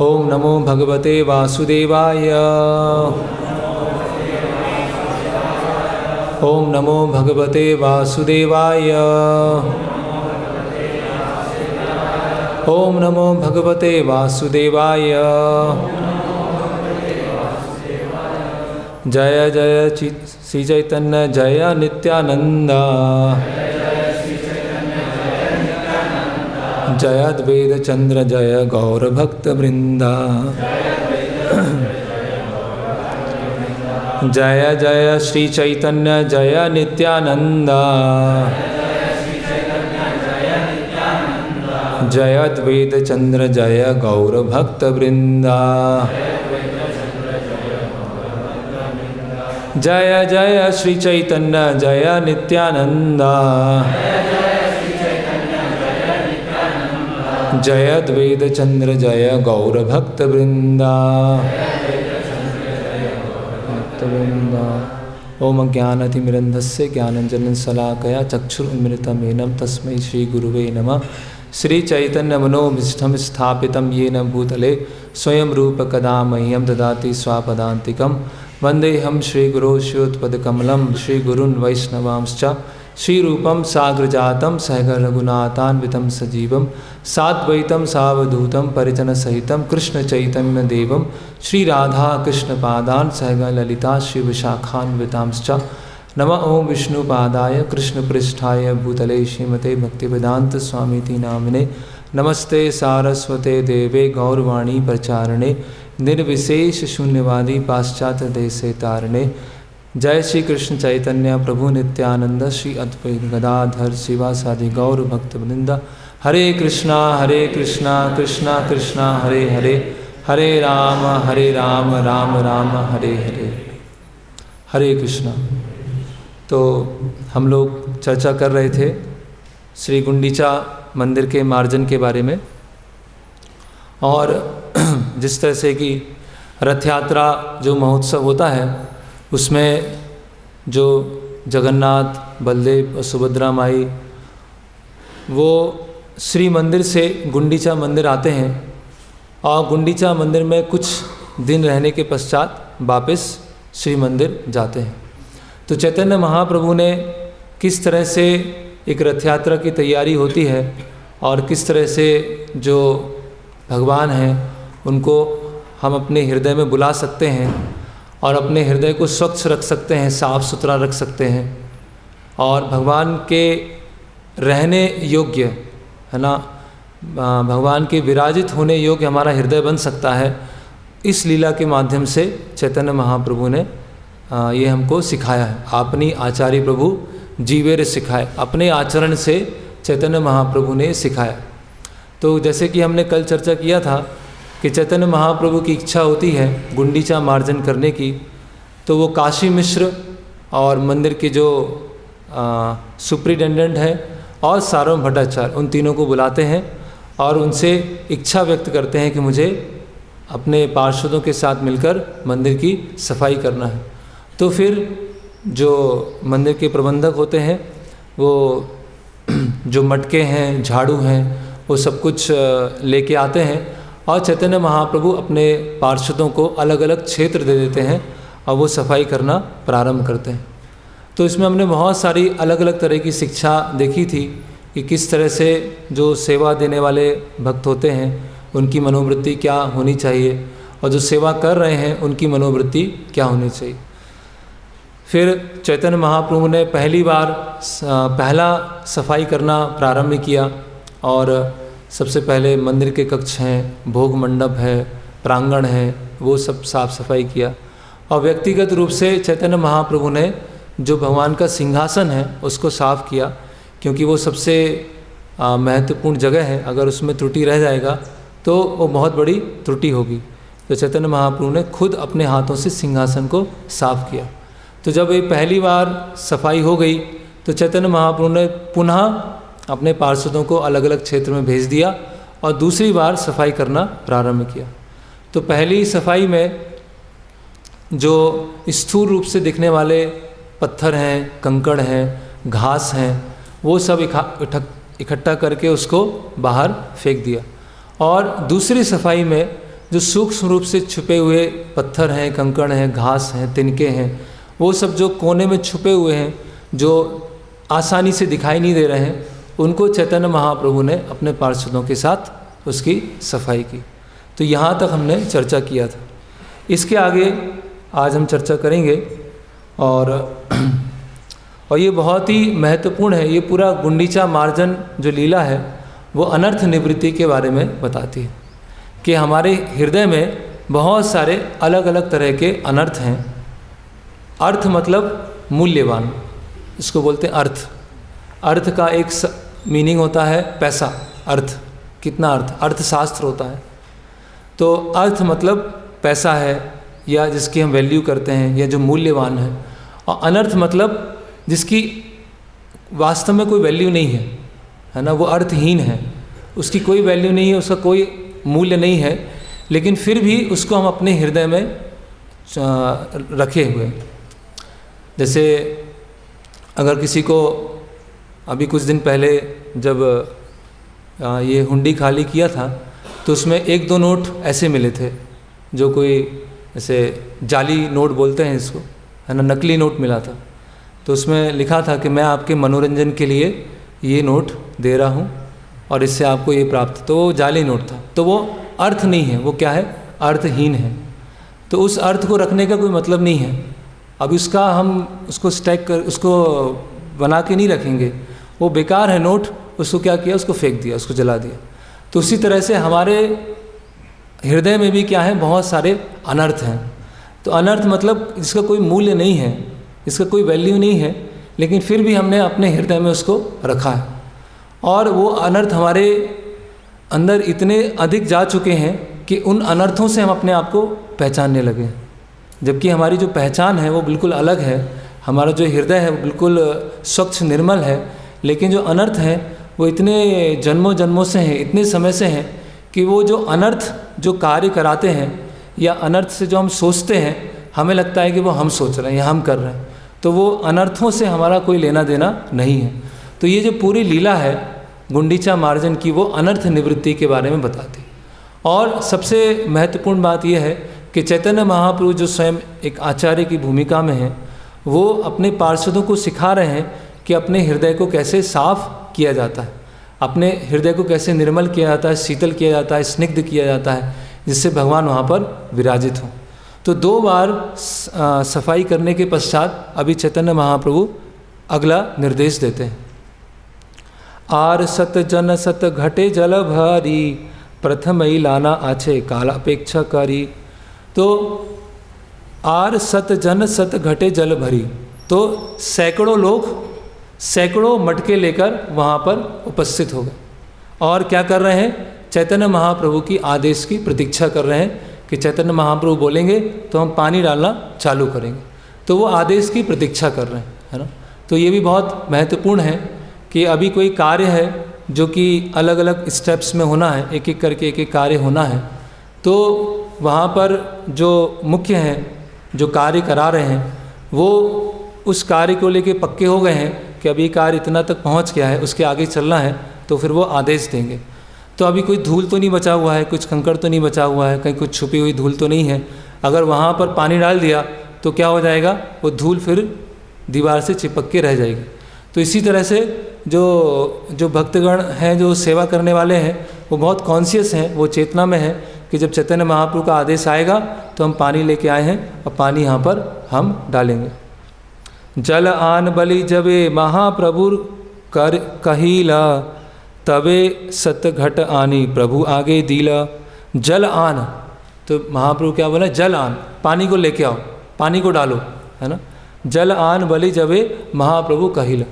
ओम नमो भगवते वासुदेवाय। ओम नमो भगवते वासुदेवाय। ओम नमो भगवते वासुदेवाय। जय जय श्री चैतन्य जय नित्यानंद। जय अद्वैत चंद्र जय गौर भक्त वृंदा। जय जय श्री चैतन्य जय नित्यानंद। जय अद्वैत चंद्र जय गौर भक्त वृंदा। जय जय श्री चैतन्य जय नित्यानंद। जय अद्वैत चंद्र जय गौर भक्त वृंदा। ओम अज्ञानतिमिरन्धस्य ज्ञानञ्जनशलाकया चक्षुरुन्मिलितं तस्मै श्रीगुरुवे नमः। श्री चैतन्य मनोभीष्टं स्थापितं येन भूतले स्वयं रूप कदा मह्यं ददाति स्वापदान्तिकं। वन्देऽहं श्रीगुरो श्रीयुतपदकमलं श्रीगुरून् वैष्णवांश्च श्रीरूपं साग्रजातं सहगण रघुनाथान्वितं सजीवं साद्वैतं सावधूतं परिजनसहितं कृष्णचैतन्यदेवं श्रीराधाकृष्णपादान् सहगण ललिता श्रीविशाखान्वितांश्च। नमः ओं विष्णुपादाय कृष्णपृष्ठाय भूतले श्रीमते भक्तिवेदांत स्वामीति नामिने। नमस्ते सारस्वते देवे गौरवाणी प्रचारणे निर्विशेष शून्यवादी पाश्चात्य देशे तारणे। जय श्री कृष्ण चैतन्य प्रभु नित्यानंद श्री अद्वैत गदाधर शिवासादि गौर भक्तवृंद। हरे कृष्णा कृष्णा कृष्णा हरे हरे, हरे राम राम राम हरे हरे। हरे कृष्णा। तो हम लोग चर्चा कर रहे थे श्री गुंडीचा मंदिर के मार्जन के बारे में, और जिस तरह से कि रथ यात्रा जो महोत्सव होता है उसमें जो जगन्नाथ बलदेव और सुभद्रा माई वो श्री मंदिर से गुंडीचा मंदिर आते हैं और गुंडीचा मंदिर में कुछ दिन रहने के पश्चात वापस श्री मंदिर जाते हैं। तो चैतन्य महाप्रभु ने किस तरह से एक रथ यात्रा की तैयारी होती है और किस तरह से जो भगवान हैं उनको हम अपने हृदय में बुला सकते हैं और अपने हृदय को स्वच्छ रख सकते हैं, साफ़ सुथरा रख सकते हैं और भगवान के रहने योग्य है ना, भगवान के विराजित होने योग्य हमारा हृदय बन सकता है। इस लीला के माध्यम से चैतन्य महाप्रभु ने ये हमको सिखाया है। अपनी आचार्य प्रभु जीवेर सिखाए, अपने आचरण से चैतन्य महाप्रभु ने सिखाया। तो जैसे कि हमने कल चर्चा किया था कि चैतन्य महाप्रभु की इच्छा होती है गुंडीचा मार्जन करने की, तो वो काशी मिश्र और मंदिर के जो सुप्रिटेंडेंट हैं और सार्वभौम भट्टाचार्य, उन तीनों को बुलाते हैं और उनसे इच्छा व्यक्त करते हैं कि मुझे अपने पार्षदों के साथ मिलकर मंदिर की सफाई करना है। तो फिर जो मंदिर के प्रबंधक होते हैं वो जो मटके हैं, झाड़ू हैं, वो सब कुछ लेके आते हैं और चैतन्य महाप्रभु अपने पार्षदों को अलग अलग क्षेत्र दे देते हैं और वो सफाई करना प्रारंभ करते हैं। तो इसमें हमने बहुत सारी अलग अलग तरह की शिक्षा देखी थी कि किस तरह से जो सेवा देने वाले भक्त होते हैं उनकी मनोवृत्ति क्या होनी चाहिए और जो सेवा कर रहे हैं उनकी मनोवृत्ति क्या होनी चाहिए। फिर चैतन्य महाप्रभु ने पहला सफाई करना प्रारंभ किया और सबसे पहले मंदिर के कक्ष हैं, भोग मंडप है, प्रांगण है, वो सब साफ सफाई किया। और व्यक्तिगत रूप से चैतन्य महाप्रभु ने जो भगवान का सिंहासन है उसको साफ किया, क्योंकि वो सबसे महत्वपूर्ण जगह है। अगर उसमें त्रुटि रह जाएगा तो वो बहुत बड़ी त्रुटि होगी। तो चैतन्य महाप्रभु ने खुद अपने हाथों से सिंहासन को साफ किया। तो जब ये पहली बार सफाई हो गई तो चैतन्य महाप्रभु ने पुनः अपने पार्षदों को अलग अलग क्षेत्र में भेज दिया और दूसरी बार सफाई करना प्रारंभ किया। तो पहली सफाई में जो स्थूल रूप से दिखने वाले पत्थर हैं, कंकड़ हैं, घास हैं, वो सब इकट्ठा करके उसको बाहर फेंक दिया। और दूसरी सफाई में जो सूक्ष्म रूप से छुपे हुए पत्थर हैं, कंकड़ हैं, घास हैं, तिनके हैं, वो सब जो कोने में छुपे हुए हैं, जो आसानी से दिखाई नहीं दे रहे हैं, उनको चैतन्य महाप्रभु ने अपने पार्षदों के साथ उसकी सफाई की। तो यहाँ तक हमने चर्चा किया था। इसके आगे आज हम चर्चा करेंगे और ये बहुत ही महत्वपूर्ण है। ये पूरा गुंडीचा मार्जन जो लीला है वो अनर्थ निवृत्ति के बारे में बताती है कि हमारे हृदय में बहुत सारे अलग अलग तरह के अनर्थ हैं। अर्थ मतलब मूल्यवान, इसको बोलते हैं अर्थ। अर्थ का एक मीनिंग होता है पैसा, अर्थ कितना अर्थ, अर्थशास्त्र होता है। तो अर्थ मतलब पैसा है या जिसकी हम वैल्यू करते हैं या जो मूल्यवान है, और अनर्थ मतलब जिसकी वास्तव में कोई वैल्यू नहीं है ना, वो अर्थहीन है, उसकी कोई वैल्यू नहीं है, उसका कोई मूल्य नहीं है, लेकिन फिर भी उसको हम अपने हृदय में रखे हुए। जैसे अगर किसी को अभी कुछ दिन पहले जब ये हुंडी खाली किया था तो उसमें 1-2 नोट ऐसे मिले थे जो कोई ऐसे जाली नोट बोलते हैं इसको, है ना, नकली नोट मिला था। तो उसमें लिखा था कि मैं आपके मनोरंजन के लिए ये नोट दे रहा हूँ और इससे आपको ये प्राप्त। तो वो जाली नोट था, तो वो अर्थ नहीं है, वो क्या है, अर्थहीन है। तो उस अर्थ को रखने का कोई मतलब नहीं है। अब उसका हम उसको स्टैक कर उसको बना के नहीं रखेंगे, वो बेकार है नोट, उसको क्या किया, उसको फेंक दिया, उसको जला दिया। तो उसी तरह से हमारे हृदय में भी क्या है, बहुत सारे अनर्थ हैं। तो अनर्थ मतलब जिसका कोई मूल्य नहीं है, इसका कोई वैल्यू नहीं है, लेकिन फिर भी हमने अपने हृदय में उसको रखा है। और वो अनर्थ हमारे अंदर इतने अधिक जा चुके हैं कि उन अनर्थों से हम अपने आप को पहचानने लगे, जबकि हमारी जो पहचान है वो बिल्कुल अलग है। हमारा जो हृदय है वो बिल्कुल स्वच्छ निर्मल है, लेकिन जो अनर्थ हैं वो इतने जन्मों जन्मों से हैं, इतने समय से हैं कि वो जो अनर्थ जो कार्य कराते हैं या अनर्थ से जो हम सोचते हैं, हमें लगता है कि वो हम सोच रहे हैं या हम कर रहे हैं। तो वो अनर्थों से हमारा कोई लेना देना नहीं है। तो ये जो पूरी लीला है गुंडीचा मार्जन की, वो अनर्थ निवृत्ति के बारे में बताती। और सबसे महत्वपूर्ण बात यह है कि चैतन्य महाप्रभु जो स्वयं एक आचार्य की भूमिका में हैं, वो अपने पार्षदों को सिखा रहे हैं कि अपने हृदय को कैसे साफ किया जाता है, अपने हृदय को कैसे निर्मल किया जाता है, शीतल किया जाता है, स्निग्ध किया जाता है, जिससे भगवान वहाँ पर विराजित हों। तो 2 बार सफाई करने के पश्चात अभी चैतन्य महाप्रभु अगला निर्देश देते हैं। आर सत जन सत घटे जल भरी, प्रथम ही लाना आछे कालापेक्षा करी। तो आर सत जन सत घटे जल भरी, तो सैकड़ों लोग सैकड़ों मटके लेकर वहाँ पर उपस्थित हो गए और क्या कर रहे हैं, चैतन्य महाप्रभु की आदेश की प्रतीक्षा कर रहे हैं कि चैतन्य महाप्रभु बोलेंगे तो हम पानी डालना चालू करेंगे। तो वो आदेश की प्रतीक्षा कर रहे हैं, है ना। तो ये भी बहुत महत्वपूर्ण है कि अभी कोई कार्य है जो कि अलग अलग स्टेप्स में होना है, एक एक करके एक एक कार्य होना है। तो वहाँ पर जो मुख्य हैं, जो कार्य करा रहे हैं, वो उस कार्य को लेके पक्के हो गए हैं कि अभी कार्य इतना तक पहुँच गया है, उसके आगे चलना है, तो फिर वो आदेश देंगे। तो अभी कोई धूल तो नहीं बचा हुआ है, कुछ कंकड़ तो नहीं बचा हुआ है, कहीं कुछ छुपी हुई धूल तो नहीं है। अगर वहाँ पर पानी डाल दिया तो क्या हो जाएगा, वो धूल फिर दीवार से चिपक के रह जाएगी। तो इसी तरह से जो भक्तगण हैं, जो सेवा करने वाले हैं, वो बहुत कॉन्शियस हैं, वो चेतना में है कि जब चैतन्य महाप्रभु का आदेश आएगा तो हम पानी लेके आए हैं और पानी यहाँ पर हम डालेंगे। जल आन बलि जबे महाप्रभु कर कहीला, तबे सत घट आनी प्रभु आगे दीला। जल आन, तो महाप्रभु क्या बोला, जल आन, पानी को लेके आओ, पानी को डालो, है ना। जल आन बलि जबे महाप्रभु कहीला,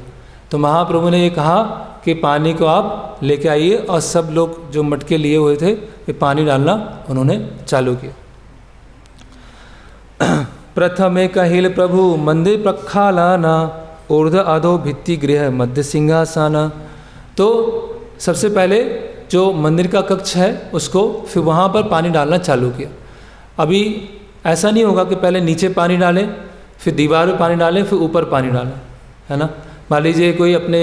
तो महाप्रभु ने ये कहा कि पानी को आप लेके आइए, और सब लोग जो मटके लिए हुए थे ये पानी डालना उन्होंने चालू किया। प्रथमे कहिल प्रभु मंदिर प्रक्षालना, ऊर्ध अधो भित्ति गृह मध्य सिंहासना। तो सबसे पहले जो मंदिर का कक्ष है उसको फिर वहाँ पर पानी डालना चालू किया। अभी ऐसा नहीं होगा कि पहले नीचे पानी डालें, फिर दीवार पे पानी डालें, फिर ऊपर पानी डालें, है ना। मान लीजिए कोई अपने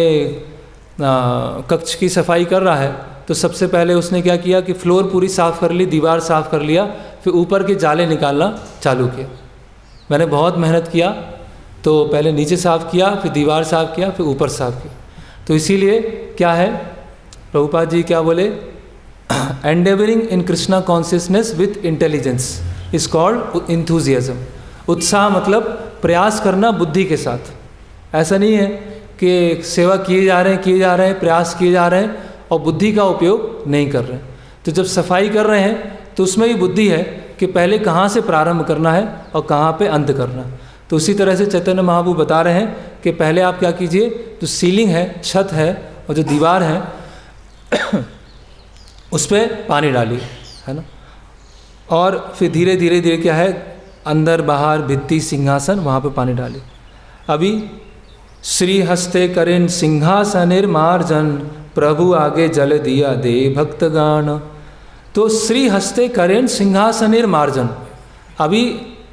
कक्ष की सफाई कर रहा है तो सबसे पहले उसने क्या किया कि फ्लोर पूरी साफ़ कर ली, दीवार साफ़ कर लिया, फिर ऊपर के जाले निकालना चालू किया। मैंने बहुत मेहनत किया, तो पहले नीचे साफ़ किया, फिर दीवार साफ़ किया, फिर ऊपर साफ़ किया। तो इसीलिए क्या है, प्रभुपाद जी क्या बोले, endeavouring in Krishna consciousness with intelligence is called enthusiasm. उत्साह मतलब प्रयास करना बुद्धि के साथ। ऐसा नहीं है कि सेवा किए जा रहे हैं, प्रयास किए जा रहे हैं और बुद्धि का उपयोग नहीं कर रहे हैं। तो जब सफाई कर रहे हैं तो उसमें भी बुद्धि है कि पहले कहाँ से प्रारंभ करना है और कहाँ पे अंत करना है। तो उसी तरह से चैतन्य महाप्रभु बता रहे हैं कि पहले आप क्या कीजिए, जो सीलिंग है, छत है और जो दीवार है उस पर पानी डालिए, है ना। और फिर धीरे धीरे धीरे क्या है, अंदर बाहर भित्ति सिंहासन, वहाँ पे पानी डालिए। अभी श्री हस्ते करें सिंहासनिर मार्जन, प्रभु आगे जल दिया दे भक्तगान। तो श्री हस्ते करें सिंहासनिर मार्जन। अभी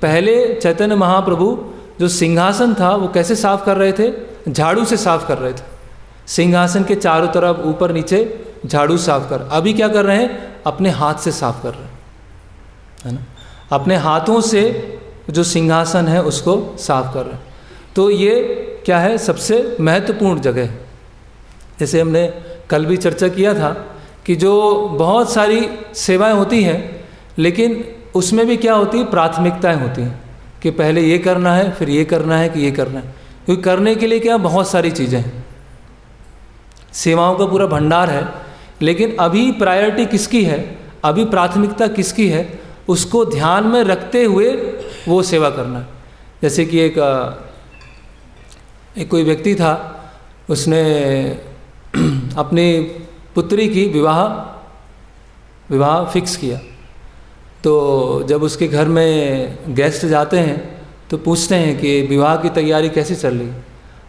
पहले चैतन्य महाप्रभु जो सिंहासन था वो कैसे साफ कर रहे थे, झाड़ू से साफ कर रहे थे। सिंहासन के चारों तरफ ऊपर नीचे झाड़ू साफ कर। अभी क्या कर रहे हैं, अपने हाथ से साफ कर रहे हैं, है ना। अपने हाथों से जो सिंहासन है उसको साफ कर रहे हैं। तो ये क्या है, सबसे महत्वपूर्ण जगह है। जैसे हमने कल भी चर्चा किया था कि जो बहुत सारी सेवाएं होती हैं, लेकिन उसमें भी क्या होती है, प्राथमिकताएं होती हैं कि पहले ये करना है, फिर ये करना है, कि ये करना है। क्योंकि करने के लिए क्या बहुत सारी चीज़ें हैं, सेवाओं का पूरा भंडार है, लेकिन अभी प्रायोरिटी किसकी है, अभी प्राथमिकता किसकी है, उसको ध्यान में रखते हुए वो सेवा करना है। जैसे कि एक कोई व्यक्ति था, उसने अपनी पुत्री की विवाह फिक्स किया। तो जब उसके घर में गेस्ट जाते हैं तो पूछते हैं कि विवाह की तैयारी कैसी चल रही।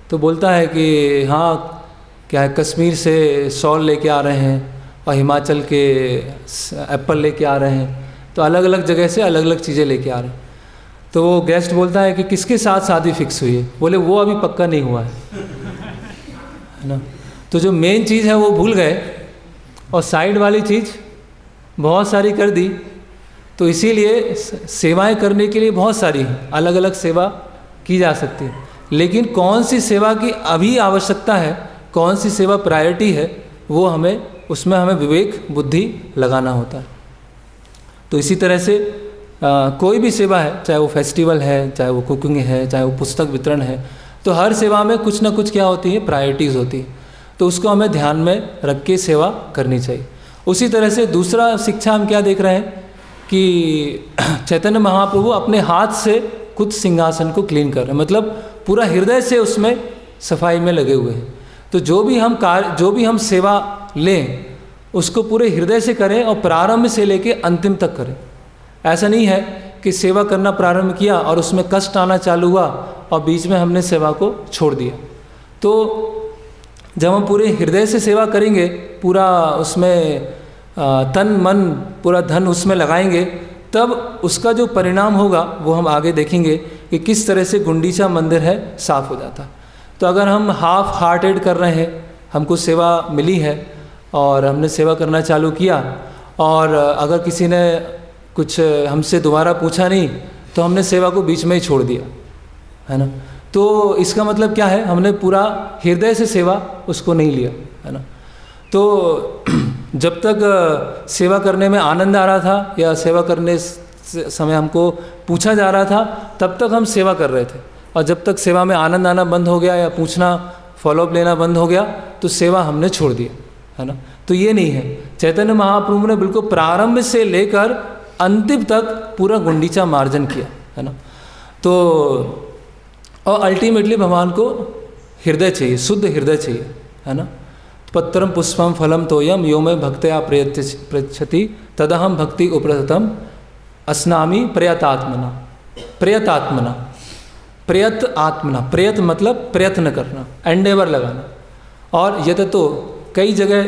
तो बोलता है कि हाँ, क्या है, कश्मीर से शॉल लेके आ रहे हैं और हिमाचल के एप्पल लेके आ रहे हैं। तो अलग अलग जगह से अलग अलग चीज़ें लेके आ रहे हैं। तो वो गेस्ट बोलता है कि किसके साथ शादी फिक्स हुई है। बोले वो अभी पक्का नहीं हुआ है ना। तो जो मेन चीज़ है वो भूल गए और साइड वाली चीज़ बहुत सारी कर दी। तो इसीलिए सेवाएं करने के लिए बहुत सारी हैं, अलग अलग सेवा की जा सकती है, लेकिन कौन सी सेवा की अभी आवश्यकता है, कौन सी सेवा प्रायोरिटी है, वो उसमें हमें विवेक बुद्धि लगाना होता है। तो इसी तरह से कोई भी सेवा है, चाहे वो फेस्टिवल है, चाहे वो कुकिंग है, चाहे वो पुस्तक वितरण है, तो हर सेवा में कुछ ना कुछ क्या होती है, प्रायोरिटीज़ होती है। तो उसको हमें ध्यान में रख के सेवा करनी चाहिए। उसी तरह से दूसरा शिक्षा हम क्या देख रहे हैं कि चैतन्य महाप्रभु अपने हाथ से खुद सिंहासन को क्लीन कर रहे हैं, मतलब पूरा हृदय से उसमें सफाई में लगे हुए हैं। तो जो भी हम सेवा लें उसको पूरे हृदय से करें और प्रारंभ से लेके अंतिम तक करें। ऐसा नहीं है कि सेवा करना प्रारंभ किया और उसमें कष्ट आना चालू हुआ और बीच में हमने सेवा को छोड़ दिया। तो जब हम पूरे हृदय से सेवा करेंगे, पूरा उसमें तन मन पूरा धन उसमें लगाएंगे, तब उसका जो परिणाम होगा वो हम आगे देखेंगे कि किस तरह से गुंडीचा मंदिर है साफ़ हो जाता। तो अगर हम हाफ हार्टेड कर रहे हैं, हमको सेवा मिली है और हमने सेवा करना चालू किया, और अगर किसी ने कुछ हमसे दोबारा पूछा नहीं तो हमने सेवा को बीच में ही छोड़ दिया, है ना। तो इसका मतलब क्या है, हमने पूरा हृदय से सेवा उसको नहीं लिया, है ना। तो जब तक सेवा करने में आनंद आ रहा था या सेवा करने समय हमको पूछा जा रहा था, तब तक हम सेवा कर रहे थे। और जब तक सेवा में आनंद आना बंद हो गया या पूछना, फॉलोअप लेना बंद हो गया, तो सेवा हमने छोड़ दिया, है ना। तो ये नहीं है। चैतन्य महाप्रभु ने बिल्कुल प्रारंभ से लेकर अंतिम तक पूरा गुंडीचा मार्जन किया, है ना। तो और अल्टीमेटली भगवान को हृदय चाहिए, शुद्ध हृदय चाहिए, है ना। पत्रम पुष्पम फलम तोयम यो में भक्तया पृच्छति तदहम भक्ति उपरतम अस्नामी प्रयतात्मना। प्रयतात्मना, प्रयत आत्मना, प्रयत मतलब प्रयत्न करना, एंडेवर लगाना। और यत तो कई जगह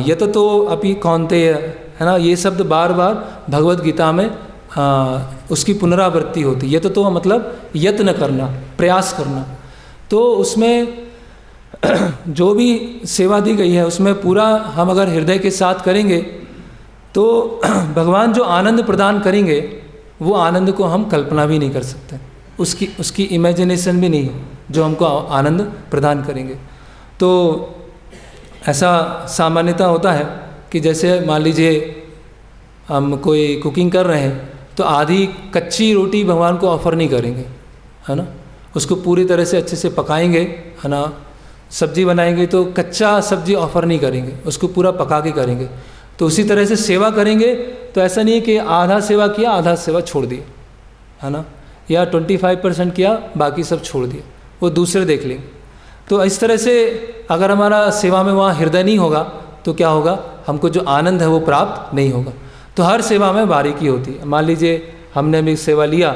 यत तो अपि कौन्तेय, है ना, ये शब्द बार बार भगवत गीता में उसकी पुनरावृत्ति होती है। यत तो मतलब यत्न करना, प्रयास करना। तो उसमें जो भी सेवा दी गई है उसमें पूरा हम अगर हृदय के साथ करेंगे तो भगवान जो आनंद प्रदान करेंगे वो आनंद को हम कल्पना भी नहीं कर सकते, उसकी इमेजिनेशन भी नहीं है जो हमको आनंद प्रदान करेंगे। तो ऐसा सामान्यतः होता है कि जैसे मान लीजिए हम कोई कुकिंग कर रहे हैं तो आधी कच्ची रोटी भगवान को ऑफ़र नहीं करेंगे, है ना, उसको पूरी तरह से अच्छे से पकाएंगे, है ना। सब्जी बनाएंगे तो कच्चा सब्जी ऑफ़र नहीं करेंगे, उसको पूरा पका के करेंगे। तो उसी तरह से सेवा करेंगे तो ऐसा नहीं है कि आधा सेवा किया आधा सेवा छोड़ दिया, है ना, या 25% किया बाकी सब छोड़ दिया, वो दूसरे देख लेंगे। तो इस तरह से अगर हमारा सेवा में वहाँ हृदय नहीं होगा तो क्या होगा, हमको जो आनंद है वो प्राप्त नहीं होगा। तो हर सेवा में बारीकी होती है। मान लीजिए हमने भी सेवा लिया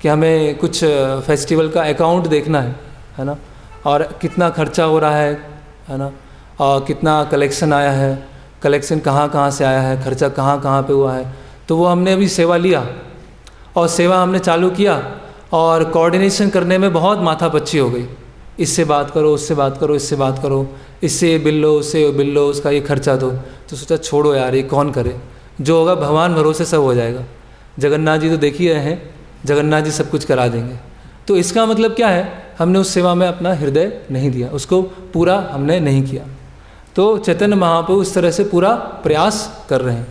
कि हमें कुछ फेस्टिवल का अकाउंट देखना है ना, और कितना खर्चा हो रहा है ना, और कितना कलेक्शन आया है, कलेक्शन कहाँ कहाँ से आया है, खर्चा कहाँ कहाँ पे हुआ है। तो वो हमने अभी सेवा लिया और सेवा हमने चालू किया और कोऑर्डिनेशन करने में बहुत माथापच्ची हो गई, इससे बात करो, उससे बात करो, इससे बात करो, इससे बिल लो, उससे बिल लो, उसका ये खर्चा दो। तो सोचा छोड़ो यार, ये कौन करे, जो होगा भगवान भरोसे सब हो जाएगा। जगन्नाथ जी तो देख ही रहे हैं, जगन्नाथ जी सब कुछ करा देंगे। तो इसका मतलब क्या है, हमने उस सेवा में अपना हृदय नहीं दिया, उसको पूरा हमने नहीं किया। तो चैतन्य महाप्रभु इस तरह से पूरा प्रयास कर रहे हैं।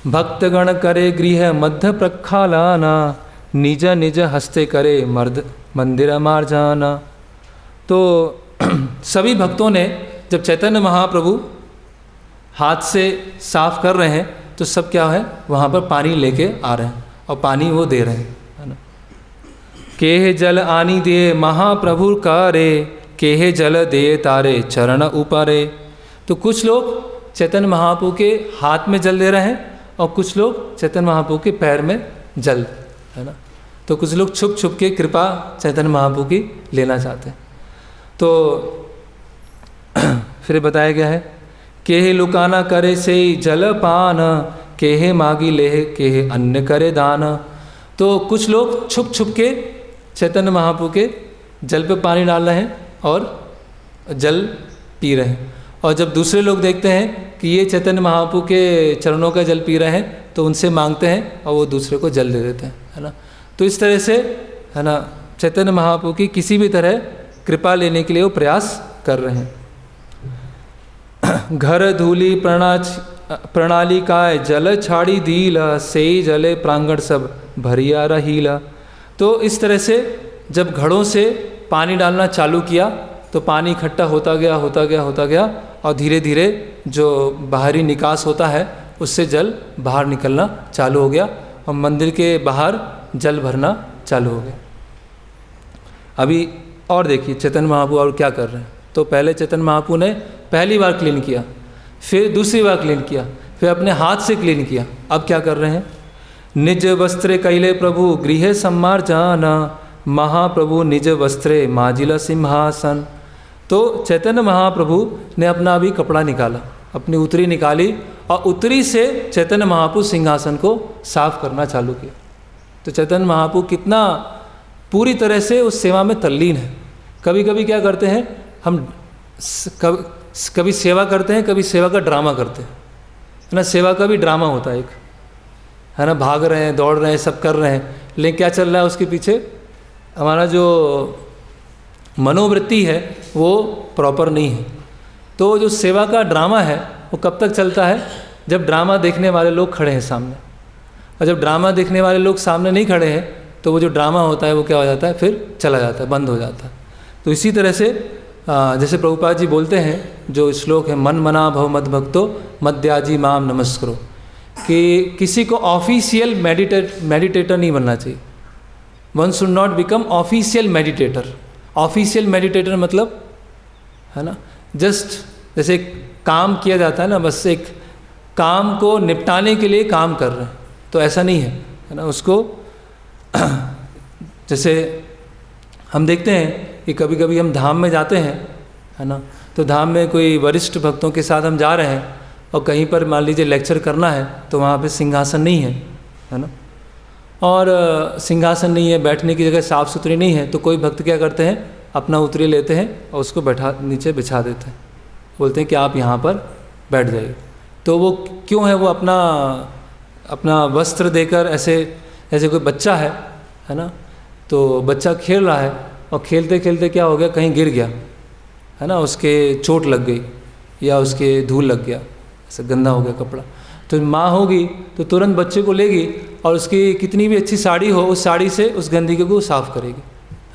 भक्तगण करे गृह मध्य प्रक्षालना, निज निज हस्ते करे मर्द मंदिर मार्जाना। तो सभी भक्तों ने जब चैतन्य महाप्रभु हाथ से साफ कर रहे हैं तो सब क्या है, वहाँ पर पानी लेके आ रहे हैं और पानी वो दे रहे हैं, है ना। केह जल आनी दे महाप्रभु करे, केह जल दे तारे चरण ऊपरे। तो कुछ लोग चैतन्य महाप्रभु के हाथ में जल दे रहे हैं और कुछ लोग चैतन्य महाप्रभु के पैर में जल, है ना। तो कुछ लोग छुप छुप के कृपा चैतन्य महाप्रभु की लेना चाहते हैं। तो फिर बताया गया है, केह लुकाना करे से जल पान, केह मागी लेह केह अन्न करे दान। तो कुछ लोग छुप छुप के चैतन्य महाप्रभु के जल पे पानी डाल रहे हैं और जल पी रहे हैं, और जब दूसरे लोग देखते हैं कि ये चैतन्य महाप्रभु के चरणों का जल पी रहे हैं तो उनसे मांगते हैं और वो दूसरे को जल दे देते हैं, है ना। तो इस तरह से, है ना, चैतन्य महाप्रभु की किसी भी तरह कृपा लेने के लिए वो प्रयास कर रहे हैं। घर धूली प्रणाली काय जल छाड़ी दीला, से जले प्रांगण सब भरिया रहीला। तो इस तरह से जब घड़ों से पानी डालना चालू किया तो पानी इकट्ठा होता गया होता गया होता गया, और धीरे धीरे जो बाहरी निकास होता है उससे जल बाहर निकलना चालू हो गया और मंदिर के बाहर जल भरना चालू हो गया। अभी और देखिए चैतन्य महाप्रभु और क्या कर रहे हैं। तो पहले चैतन्य महाप्रभु ने पहली बार क्लीन किया, फिर दूसरी बार क्लीन किया, फिर अपने हाथ से क्लीन किया। अब क्या कर रहे हैं, निज वस्त्रे कैले प्रभु गृह सम्मार जाना, महाप्रभु निज वस्त्रे माजिला सिंहासन। तो चैतन्य महाप्रभु ने अपना अभी कपड़ा निकाला, अपनी उतरी निकाली और उतरी से चैतन्य महाप्रभु सिंहासन को साफ करना चालू किया। तो चैतन्य महाप्रभु कितना पूरी तरह से उस सेवा में तल्लीन है। कभी कभी क्या करते हैं हम, कभी सेवा करते हैं, कभी सेवा का ड्रामा करते हैं, है ना। सेवा का भी ड्रामा होता है एक, है ना, भाग रहे हैं, दौड़ रहे हैं, सब कर रहे हैं, लेकिन क्या चल रहा है उसके पीछे, हमारा जो मनोवृत्ति है वो प्रॉपर नहीं है। तो जो सेवा का ड्रामा है वो कब तक चलता है, जब ड्रामा देखने वाले लोग खड़े हैं सामने, और जब ड्रामा देखने वाले लोग सामने नहीं खड़े हैं तो वो जो ड्रामा होता है वो क्या हो जाता है, फिर चला जाता है, बंद हो जाता है। तो इसी तरह से जैसे प्रभुपाद जी बोलते हैं, जो श्लोक है, मन मना भव मद भक्तो मद्याजी माम नमस्करो, कि किसी को ऑफिशियल मेडिटेटर नहीं बनना चाहिए। One should not become official meditator. Official meditator मतलब, है ना, जस्ट जैसे काम किया जाता है ना, बस एक काम को निपटाने के लिए काम कर रहे हैं, तो ऐसा नहीं है ना। उसको जैसे हम देखते हैं कि कभी कभी हम धाम में जाते हैं, है ना, तो धाम में कोई वरिष्ठ भक्तों के साथ हम जा रहे हैं और कहीं पर मान लीजिए लेक्चर करना है तो वहाँ पे सिंहासन नहीं है ना, और सिंहासन नहीं है, बैठने की जगह साफ़ सुथरी नहीं है, तो कोई भक्त क्या करते हैं, अपना उतरी लेते हैं और उसको नीचे बिछा देते हैं, बोलते हैं कि आप यहाँ पर बैठ जाइए। तो वो क्यों है, वो अपना वस्त्र देकर, ऐसे कोई बच्चा है ना, तो बच्चा खेल रहा है और खेलते खेलते क्या हो गया, कहीं गिर गया है ना, उसके चोट लग गई या उसके धूल लग गया, ऐसा गंदा हो गया कपड़ा, तो माँ होगी तो तुरंत बच्चे को लेगी और उसकी कितनी भी अच्छी साड़ी हो, उस साड़ी से उस गंदगी को साफ़ करेगी,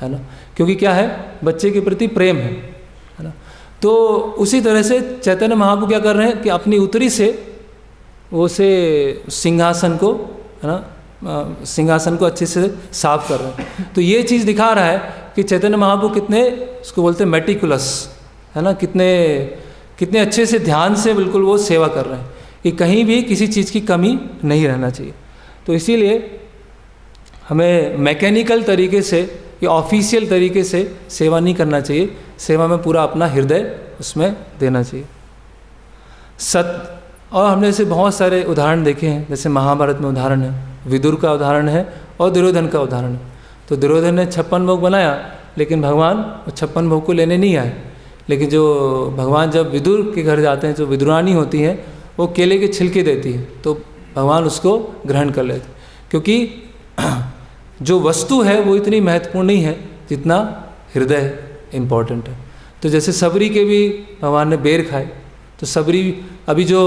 है ना, क्योंकि क्या है, बच्चे के प्रति प्रेम है ना। तो उसी तरह से चैतन्य महाप्रभु क्या कर रहे हैं कि अपनी उतरी से वो से सिंहासन को, है ना, सिंहासन को अच्छे से साफ कर रहे हैं। तो ये चीज़ दिखा रहा है कि चैतन्य महाप्रभु कितने, उसको बोलते हैं मेटिकुलस, है ना, कितने अच्छे से ध्यान से बिल्कुल वो सेवा कर रहे हैं कि कहीं भी किसी चीज़ की कमी नहीं रहना चाहिए। तो इसीलिए हमें मैकेनिकल तरीके से या ऑफिशियल तरीके से सेवा नहीं करना चाहिए, सेवा में पूरा अपना हृदय उसमें देना चाहिए। और हमने ऐसे बहुत सारे उदाहरण देखे हैं, जैसे महाभारत में उदाहरण है, विदुर का उदाहरण है और दुर्योधन का उदाहरण है। तो दुर्योधन ने 56 भोग बनाया, लेकिन भगवान 56 भोग को लेने नहीं आए, लेकिन जो भगवान जब विदुर के घर जाते हैं, जो विदुरानी होती हैं, वो केले के छिलके देती है, तो भगवान उसको ग्रहण कर लेते, क्योंकि जो वस्तु है वो इतनी महत्वपूर्ण नहीं है जितना हृदय इम्पॉर्टेंट है। तो जैसे सबरी के भी भगवान ने बेर खाए, तो सबरी अभी जो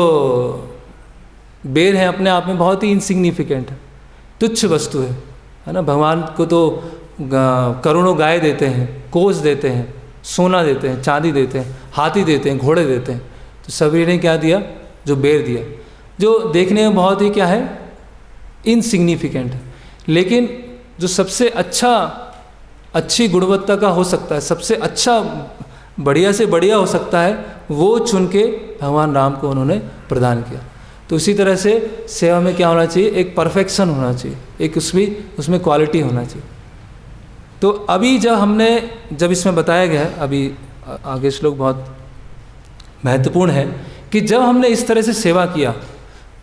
बेर है अपने आप में बहुत ही इनसिग्निफिकेंट है, तुच्छ वस्तु है ना। भगवान को तो करोड़ों गाय देते हैं, कोस देते हैं, सोना देते हैं, चांदी देते हैं, हाथी देते हैं, घोड़े देते हैं। तो सबरी ने क्या दिया, जो बेर दिया, जो देखने में बहुत ही क्या है, इनसिग्निफिकेंट है, लेकिन जो सबसे अच्छी गुणवत्ता का हो सकता है, सबसे अच्छा बढ़िया से बढ़िया हो सकता है, वो चुन के भगवान राम को उन्होंने प्रदान किया। तो इसी तरह से सेवा में क्या होना चाहिए, एक परफेक्शन होना चाहिए, एक उसमें क्वालिटी होना चाहिए। तो अभी जब इसमें बताया गया है, अभी आगे श्लोक बहुत महत्वपूर्ण है कि जब हमने इस तरह से सेवा किया,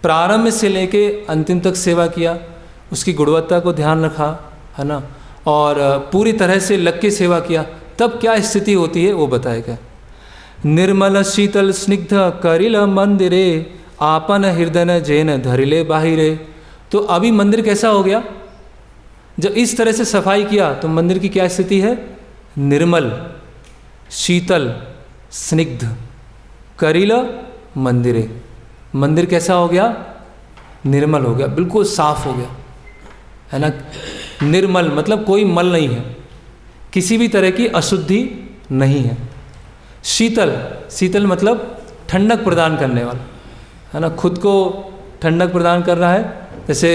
प्रारंभ से लेके अंतिम तक सेवा किया, उसकी गुणवत्ता को ध्यान रखा, है ना, और पूरी तरह से लग के सेवा किया, तब क्या स्थिति होती है वो बताया गया। निर्मल शीतल स्निग्ध करिल मंदिरे आपन हृदय जैन धरिले बाहिरे। तो अभी मंदिर कैसा हो गया, जब इस तरह से सफाई किया तो मंदिर की क्या स्थिति है, निर्मल शीतल स्निग्ध करिल मंदिरे। मंदिर कैसा हो गया, निर्मल हो गया, बिल्कुल साफ हो गया, है ना। निर्मल मतलब कोई मल नहीं है, किसी भी तरह की अशुद्धि नहीं है। शीतल मतलब ठंडक प्रदान करने वाला, है ना, खुद को ठंडक प्रदान कर रहा है। जैसे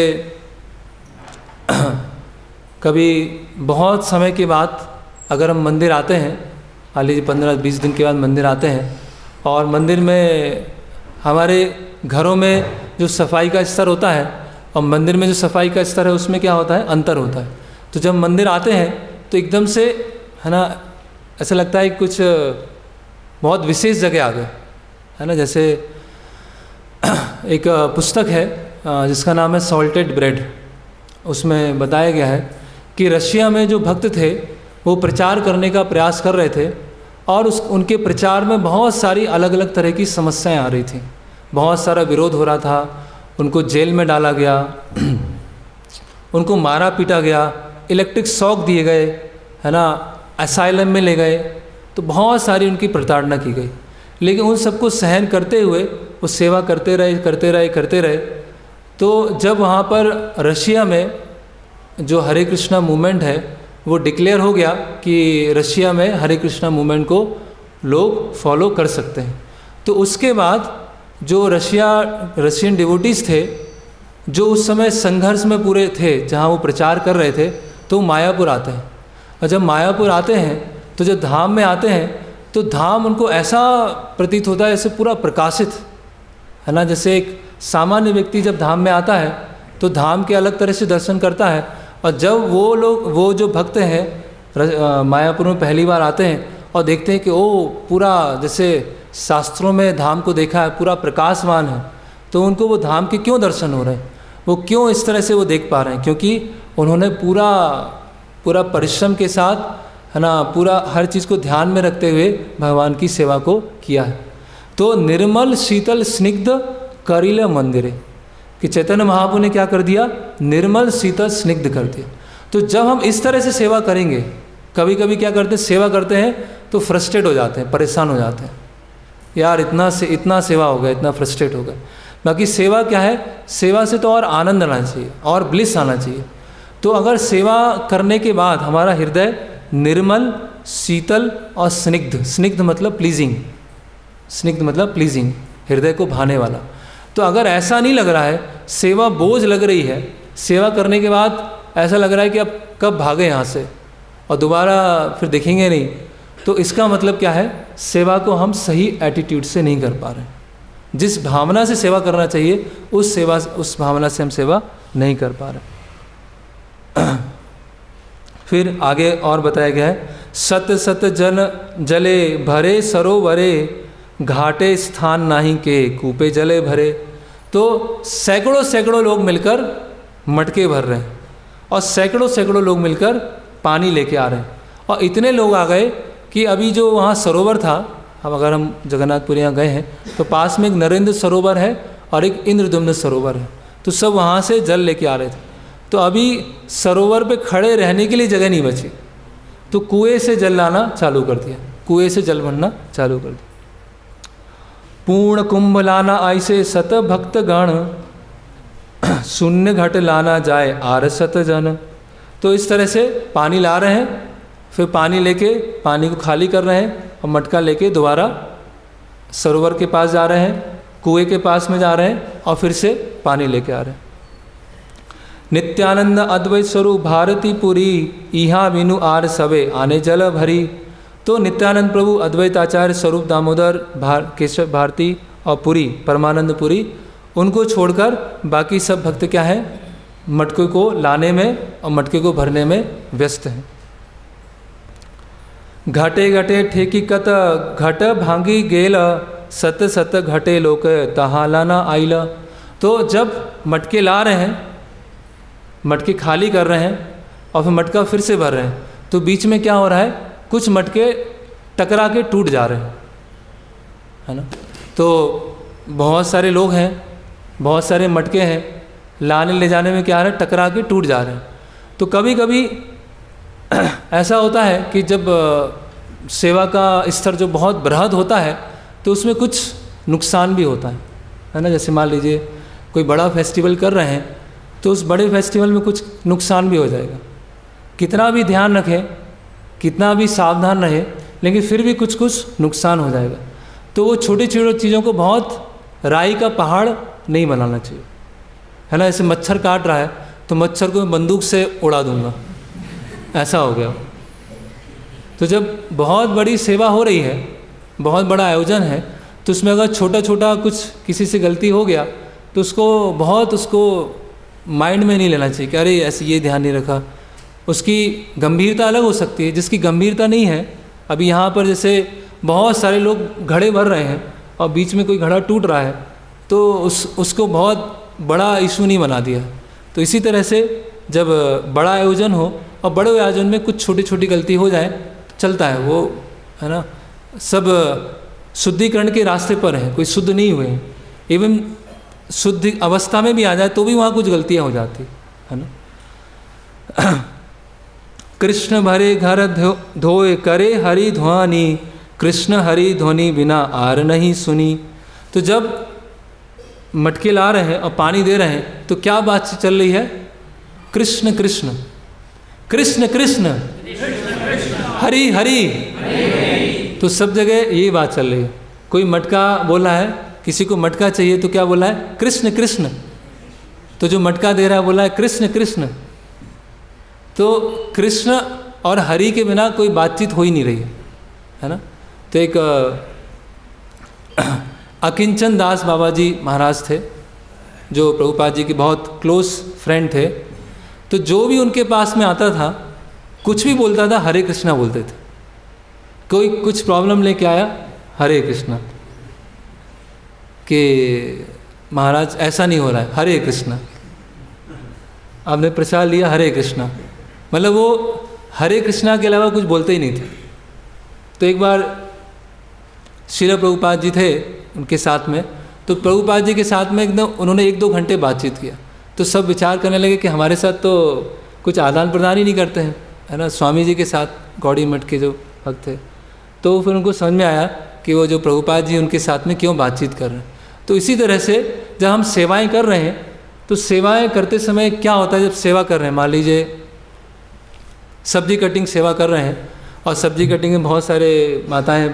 कभी बहुत समय के बाद अगर हम मंदिर आते हैं, मान लीजिए 15-20 दिन के बाद मंदिर आते हैं, और मंदिर में हमारे घरों में जो सफाई का स्तर होता है और मंदिर में जो सफाई का स्तर है, उसमें क्या होता है, अंतर होता है। तो जब मंदिर आते हैं तो एकदम से, है ना, ऐसा लगता है कुछ बहुत विशेष जगह आ गए, है ना। जैसे एक पुस्तक है जिसका नाम है सॉल्टेड ब्रेड, उसमें बताया गया है कि रशिया में जो भक्त थे वो प्रचार करने का प्रयास कर रहे थे, और उनके प्रचार में बहुत सारी अलग अलग तरह की समस्याएं आ रही थी, बहुत सारा विरोध हो रहा था, उनको जेल में डाला गया, उनको मारा पीटा गया, इलेक्ट्रिक शॉक दिए गए, है ना, असाइलम में ले गए, तो बहुत सारी उनकी प्रताड़ना की गई। लेकिन उन सबको सहन करते हुए वो सेवा करते रहे। तो जब वहाँ पर रशिया में जो हरे कृष्णा मूवमेंट है वो डिक्लेयर हो गया कि रशिया में हरे कृष्णा मूवमेंट को लोग फॉलो कर सकते हैं, तो उसके बाद जो रशियन डिवोटीज़ थे जो उस समय संघर्ष में पूरे थे, जहाँ वो प्रचार कर रहे थे, तो मायापुर आते हैं। और जब मायापुर आते हैं तो जब धाम में आते हैं तो धाम उनको ऐसा प्रतीत होता है जैसे पूरा प्रकाशित, है ना। जैसे एक सामान्य व्यक्ति जब धाम में आता है तो धाम के अलग तरह से दर्शन करता है, और जब वो जो भक्त हैं मायापुर में पहली बार आते हैं और देखते हैं कि ओ पूरा जैसे शास्त्रों में धाम को देखा है, पूरा प्रकाशवान है, तो उनको वो धाम के क्यों दर्शन हो रहे हैं, वो क्यों इस तरह से वो देख पा रहे हैं, क्योंकि उन्होंने पूरा परिश्रम के साथ, है ना, पूरा हर चीज़ को ध्यान में रखते हुए भगवान की सेवा को किया है। तो निर्मल शीतल स्निग्ध करिल मंदिरे, कि चैतन्य महाप्रभु ने क्या कर दिया, निर्मल शीतल स्निग्ध कर दिया। तो जब हम इस तरह से सेवा करेंगे, कभी कभी क्या करते हैं, सेवा करते हैं तो फ्रस्ट्रेट हो जाते हैं, परेशान हो जाते हैं, यार इतना सेवा हो गया, इतना फ्रस्ट्रेट हो गया। बाकी सेवा क्या है, सेवा से तो और आनंद आना चाहिए और ब्लिस आना चाहिए। तो अगर सेवा करने के बाद हमारा हृदय निर्मल, शीतल और स्निग्ध, स्निग्ध मतलब प्लीजिंग, स्निग्ध मतलब प्लीजिंग, हृदय को भाने वाला। तो अगर ऐसा नहीं लग रहा है, सेवा बोझ लग रही है, सेवा करने के बाद ऐसा लग रहा है कि अब कब भागे यहाँ से और दोबारा फिर देखेंगे नहीं, तो इसका मतलब क्या है, सेवा को हम सही एटीट्यूड से नहीं कर पा रहे। जिस भावना से सेवा करना चाहिए उस भावना से हम सेवा नहीं कर पा रहे। फिर आगे और बताया गया है, सत सत जन जले भरे सरोवरे, घाटे स्थान नाही के कूपे जले भरे। तो सैकड़ों सैकड़ों लोग मिलकर मटके भर रहे हैं और सैकड़ों सैकड़ों लोग मिलकर पानी लेके आ रहे हैं। और इतने लोग आ गए कि अभी जो वहाँ सरोवर था, अगर हम जगन्नाथपुरी यहाँ गए हैं तो पास में एक नरेंद्र सरोवर है और एक इंद्रदुम्न सरोवर है, तो सब वहाँ से जल लेके आ रहे थे। तो अभी सरोवर पे खड़े रहने के लिए जगह नहीं बची, तो कुएं से जल लाना चालू कर दिया, कुएं से जल भरना चालू कर दिया। पूर्ण कुंभ लाना ऐसे सत भक्त गण, शून्य घट लाना जाए आर सत जन। तो इस तरह से पानी ला रहे हैं, फिर पानी लेके पानी को खाली कर रहे हैं और मटका लेके दोबारा सरोवर के पास जा रहे हैं, कुएं के पास में जा रहे हैं और फिर से पानी लेके आ रहे हैं। नित्यानंद अद्वैत स्वरूप भारती पुरी, इहा विनु आर सबे आने जल भरी। तो नित्यानंद प्रभु अद्वैत आचार्य स्वरूप दामोदर केशव भारती और पुरी परमानंद पुरी, उनको छोड़कर बाकी सब भक्त क्या है, मटके को लाने में और मटके को भरने में व्यस्त हैं। घटे घटे ठेकी कत घट भांगी गेल, सत सत घटे लोक तहा लाना आइला। तो जब मटके ला रहे हैं, मटके खाली कर रहे हैं और फिर मटका फिर से भर रहे हैं, तो बीच में क्या हो रहा है, कुछ मटके टकरा के टूट जा रहे हैं, है ना। तो बहुत सारे लोग हैं, बहुत सारे मटके हैं, लाने ले जाने में क्या आ रहा है, टकरा के टूट जा रहे हैं। तो कभी कभी ऐसा होता है कि जब सेवा का स्तर जो बहुत बृहद होता है तो उसमें कुछ नुकसान भी होता है ना। जैसे मान लीजिए कोई बड़ा फेस्टिवल कर रहे हैं तो उस बड़े फेस्टिवल में कुछ नुकसान भी हो जाएगा। कितना भी ध्यान रखें, कितना भी सावधान रहे, लेकिन फिर भी कुछ कुछ नुकसान हो जाएगा। तो वो छोटी छोटी चीज़ों को बहुत राई का पहाड़ नहीं बनाना चाहिए, है ना। जैसे मच्छर काट रहा है तो मच्छर को मैं बंदूक से उड़ा दूंगा, ऐसा हो गया। तो जब बहुत बड़ी सेवा हो रही है, बहुत बड़ा आयोजन है, तो उसमें अगर छोटा छोटा कुछ किसी से गलती हो गया तो उसको माइंड में नहीं लेना चाहिए कि अरे ऐसे ये ध्यान नहीं रखा। उसकी गंभीरता अलग हो सकती है, जिसकी गंभीरता नहीं है। अभी यहाँ पर जैसे बहुत सारे लोग घड़े भर रहे हैं और बीच में कोई घड़ा टूट रहा है तो उसको बहुत बड़ा इशू नहीं बना दिया। तो इसी तरह से जब बड़ा आयोजन हो और बड़े आयोजन में कुछ छोटी छोटी गलती हो जाए तो चलता है, वो है ना। सब शुद्धिकरण के रास्ते पर हैं, कोई शुद्ध नहीं हुए, इवन शुद्ध अवस्था में भी आ जाए तो भी वहाँ कुछ गलतियाँ हो जाती है ना। कृष्ण भरे घर धोए करे हरि ध्वनि, कृष्ण हरि ध्वनि बिना आर नहीं सुनी। तो जब मटके ला रहे हैं और पानी दे रहे हैं तो क्या बात चल रही है, कृष्ण कृष्ण कृष्ण कृष्ण हरि हरि। तो सब जगह यही बात चल रही है। कोई मटका बोला है, किसी को मटका चाहिए तो क्या बोला है, कृष्ण कृष्ण। तो जो मटका दे रहा है बोला है कृष्ण कृष्ण। तो कृष्ण और हरि के बिना कोई बातचीत हो ही नहीं रही है ना। तो एक अकिंचन दास बाबा जी महाराज थे जो प्रभुपाद जी के बहुत क्लोज फ्रेंड थे। तो जो भी उनके पास में आता था कुछ भी बोलता था हरे कृष्णा बोलते थे। कोई कुछ प्रॉब्लम लेके आया, हरे कृष्णा, कि महाराज ऐसा नहीं हो रहा है, हरे कृष्णा। आपने प्रसाद लिया, हरे कृष्णा। मतलब वो हरे कृष्णा के अलावा कुछ बोलते ही नहीं थे। तो एक बार श्रील प्रभुपाद जी थे उनके साथ में, तो प्रभुपाद जी के साथ में एकदम उन्होंने 1-2 घंटे बातचीत किया। तो सब विचार करने लगे कि हमारे साथ तो कुछ आदान प्रदान ही नहीं करते हैं, है ना, स्वामी जी के साथ गौड़ी मठ के जो भक्त थे। तो फिर उनको समझ में आया कि वो जो प्रभुपाद जी उनके साथ में क्यों बातचीत कर रहे हैं। तो इसी तरह से जब हम सेवाएं कर रहे हैं तो सेवाएं करते समय क्या होता है, जब सेवा कर रहे हैं, मान लीजिए सब्जी कटिंग सेवा कर रहे हैं और सब्जी कटिंग में बहुत सारे माताएं,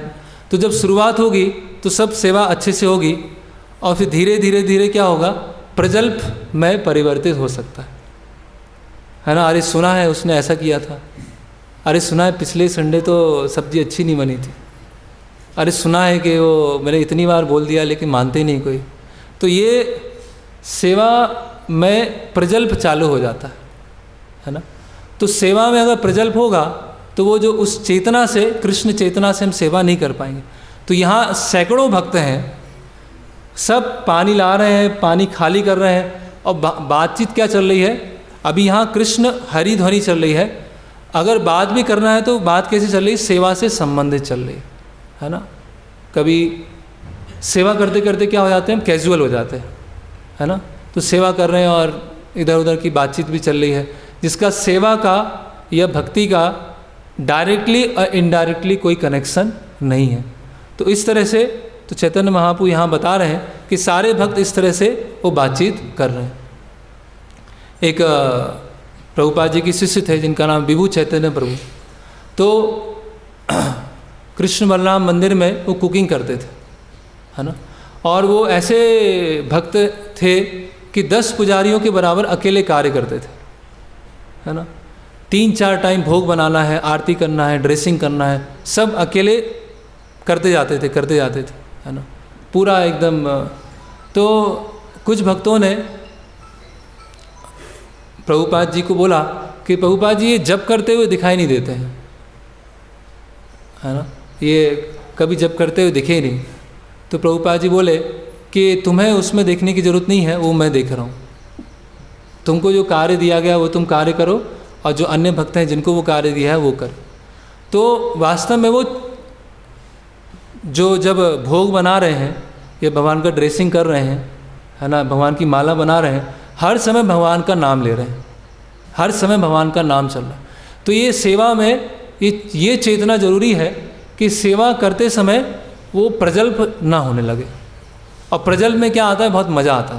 तो जब शुरुआत होगी तो सब सेवा अच्छे से होगी और फिर धीरे धीरे धीरे क्या होगा, प्रजल्प में परिवर्तित हो सकता है ना। अरे सुना है उसने ऐसा किया था, अरे सुना है पिछले संडे तो सब्जी अच्छी नहीं बनी थी, अरे सुना है कि वो मैंने इतनी बार बोल दिया लेकिन मानते ही नहीं कोई। तो ये सेवा में प्रजल्प चालू हो जाता है ना। तो सेवा में अगर प्रजल्प होगा तो वो जो उस चेतना से, कृष्ण चेतना से हम सेवा नहीं कर पाएंगे। तो यहाँ सैकड़ों भक्त हैं, सब पानी ला रहे हैं, पानी खाली कर रहे हैं और बातचीत क्या चल रही है, अभी यहाँ कृष्ण हरि ध्वनि चल रही है। अगर बात भी करना है तो बात कैसे चल रही है, सेवा से संबंधित चल रही है ना। कभी सेवा करते करते क्या हो जाते हैं, हम कैजुअल हो जाते हैं, है ना। तो सेवा कर रहे हैं और इधर उधर की बातचीत भी चल रही है, जिसका सेवा का या भक्ति का डायरेक्टली और इनडायरेक्टली कोई कनेक्शन नहीं है। तो इस तरह से तो चैतन्य महाप्रभु यहाँ बता रहे हैं कि सारे भक्त इस तरह से वो बातचीत कर रहे हैं। एक प्रभुपाद जी के शिष्य थे जिनका नाम विभु चैतन्य प्रभु, तो कृष्ण बलराम मंदिर में वो कुकिंग करते थे, है ना। और वो ऐसे भक्त थे कि 10 पुजारियों के बराबर अकेले कार्य करते थे, है ना। 3-4 टाइम भोग बनाना है, आरती करना है, ड्रेसिंग करना है, सब अकेले करते जाते थे, है ना, पूरा एकदम। तो कुछ भक्तों ने प्रभुपाद जी को बोला कि प्रभुपाद जी ये जप करते हुए दिखाई नहीं देते हैं, है ना, ये कभी जप करते हुए दिखे ही नहीं। तो प्रभुपाद जी बोले कि तुम्हें उसमें देखने की ज़रूरत नहीं है, वो मैं देख रहा हूँ, तुमको जो कार्य दिया गया वो तुम कार्य करो और जो अन्य भक्त हैं जिनको वो कार्य दिया है वो कर। तो वास्तव में वो जो जब भोग बना रहे हैं या भगवान का ड्रेसिंग कर रहे हैं, है ना, भगवान की माला बना रहे हैं, हर समय भगवान का नाम ले रहे हैं, हर समय भगवान का नाम चल रहा है। तो ये सेवा में ये चेतना जरूरी है कि सेवा करते समय वो प्रजल्प ना होने लगे। और प्रजल्प में क्या आता है, बहुत मज़ा आता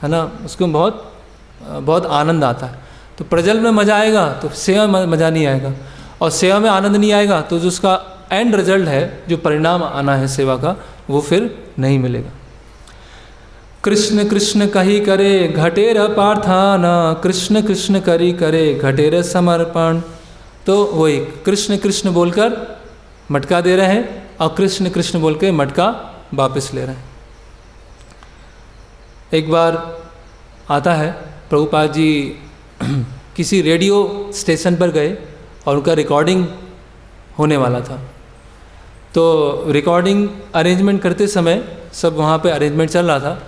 है ना, उसको बहुत आनंद आता है। तो प्रजल्प में मज़ा आएगा तो सेवा में मज़ा नहीं आएगा, और सेवा में आनंद नहीं आएगा तो जो उसका एंड रिजल्ट है, जो परिणाम आना है सेवा का, वो फिर नहीं मिलेगा। कृष्ण कृष्ण कही करे घटेर पार्थान, कृष्ण कृष्ण करी करे घटेर समर्पण। तो वही कृष्ण कृष्ण बोलकर मटका दे रहे हैं और कृष्ण कृष्ण बोल के मटका वापस ले रहे हैं। एक बार आता है प्रभुपाद जी किसी रेडियो स्टेशन पर गए और उनका रिकॉर्डिंग होने वाला था। तो रिकॉर्डिंग अरेंजमेंट करते समय सब वहाँ पे अरेंजमेंट चल रहा था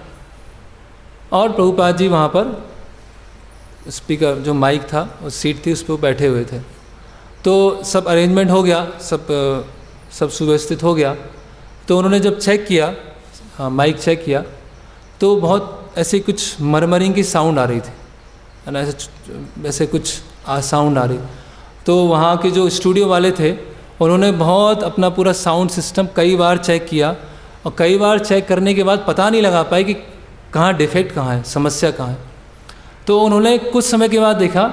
और प्रभुपाद जी वहाँ पर स्पीकर जो माइक था उस सीट थी उस पर बैठे हुए थे। तो सब अरेंजमेंट हो गया, सब सुव्यवस्थित हो गया। तो उन्होंने जब चेक किया, हाँ माइक चेक किया, तो बहुत ऐसे कुछ मरमरिंग की साउंड आ रही थी, है ना, ऐसे कुछ साउंड आ रही। तो वहाँ के जो स्टूडियो वाले थे उन्होंने बहुत अपना पूरा साउंड सिस्टम कई बार चेक किया और कई बार चेक करने के बाद पता नहीं लगा पाए कि कहाँ डिफेक्ट कहाँ है, समस्या कहाँ है। तो उन्होंने कुछ समय के बाद देखा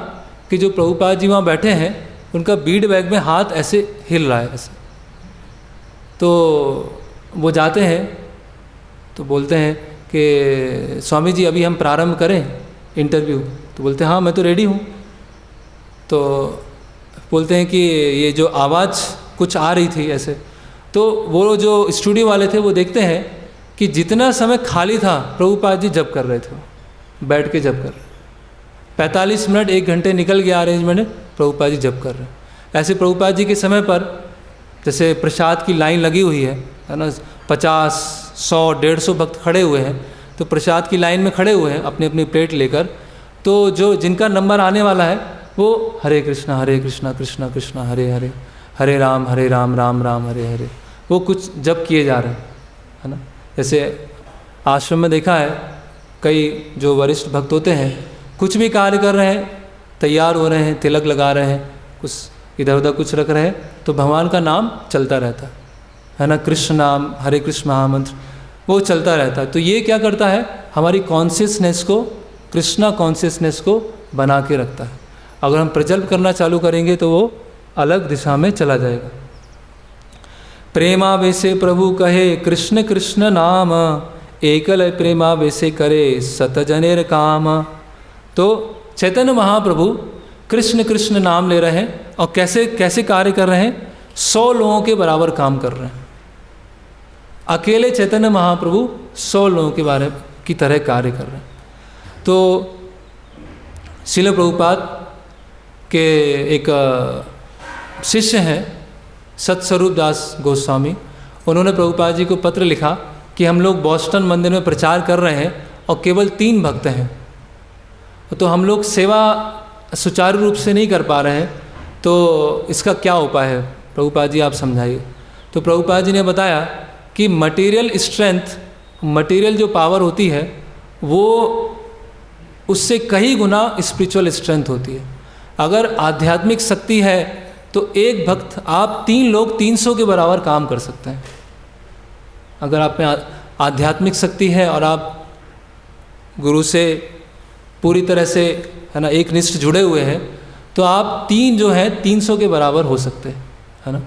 कि जो प्रभुपाद जी वहाँ बैठे हैं उनका बीड बैग में हाथ ऐसे हिल रहा है ऐसे। तो वो जाते हैं तो बोलते हैं कि स्वामी जी अभी हम प्रारंभ करें इंटरव्यू। तो बोलते हैं हाँ मैं तो रेडी हूँ। तो बोलते हैं कि ये जो आवाज़ कुछ आ रही थी ऐसे, तो वो जो स्टूडियो वाले थे वो देखते हैं कि जितना समय खाली था प्रभुपाद जी जप कर रहे थे, बैठ के जप कर रहे। 45 मिनट 1 घंटे निकल गया अरेंजमेंट, प्रभुपाद जी जप कर रहे हैं। ऐसे प्रभुपाद जी के समय पर जैसे प्रसाद की लाइन लगी हुई है ना, 50, 100, 150 भक्त खड़े हुए हैं। तो प्रसाद की लाइन में खड़े हुए हैं अपनी अपनी प्लेट लेकर। तो जो जिनका नंबर आने वाला है वो हरे कृष्णा कृष्णा कृष्णा हरे हरे, हरे राम राम राम हरे हरे, वो कुछ जप किए जा रहे हैं, है ना। जैसे आश्रम में देखा है कई जो वरिष्ठ भक्त होते हैं कुछ भी कार्य कर रहे हैं, तैयार हो रहे हैं, तिलक लगा रहे हैं, कुछ इधर उधर कुछ रख रहे हैं, तो भगवान का नाम चलता रहता है ना। कृष्ण नाम, हरे कृष्ण महामंत्र वो चलता रहता है। तो ये क्या करता है, हमारी कॉन्शियसनेस को, कृष्णा कॉन्शियसनेस को बना के रखता है। अगर हम प्रजल्प करना चालू करेंगे तो वो अलग दिशा में चला जाएगा। प्रेमावेशे प्रभु कहे कृष्ण कृष्ण नाम, एकल प्रेमावेशे करे सतजनेर काम। तो चैतन्य महाप्रभु कृष्ण कृष्ण नाम ले रहे हैं और कैसे कैसे कार्य कर रहे हैं, 100 लोगों के बराबर काम कर रहे हैं। अकेले चैतन्य महाप्रभु 100 लोगों के बारे की तरह कार्य कर रहे हैं। तो श्रील प्रभुपाद के एक शिष्य हैं सत्स्वरूप दास गोस्वामी, उन्होंने प्रभुपाद जी को पत्र लिखा कि हम लोग बॉस्टन मंदिर में प्रचार कर रहे हैं और केवल 3 भक्त हैं, तो हम लोग सेवा सुचारू रूप से नहीं कर पा रहे हैं, तो इसका क्या उपाय है प्रभुपाद जी, आप समझाइए। तो प्रभुपाद जी ने बताया कि मटेरियल स्ट्रेंथ, मटेरियल जो पावर होती है वो उससे कई गुना स्पिरिचुअल स्ट्रेंथ होती है। अगर आध्यात्मिक शक्ति है तो एक भक्त आप 3 लोग 300 के बराबर काम कर सकते हैं। अगर आप में आध्यात्मिक शक्ति है और आप गुरु से पूरी तरह से, है ना, एक निष्ठ जुड़े हुए हैं, तो आप 3 जो है 300 के बराबर हो सकते हैं, है ना।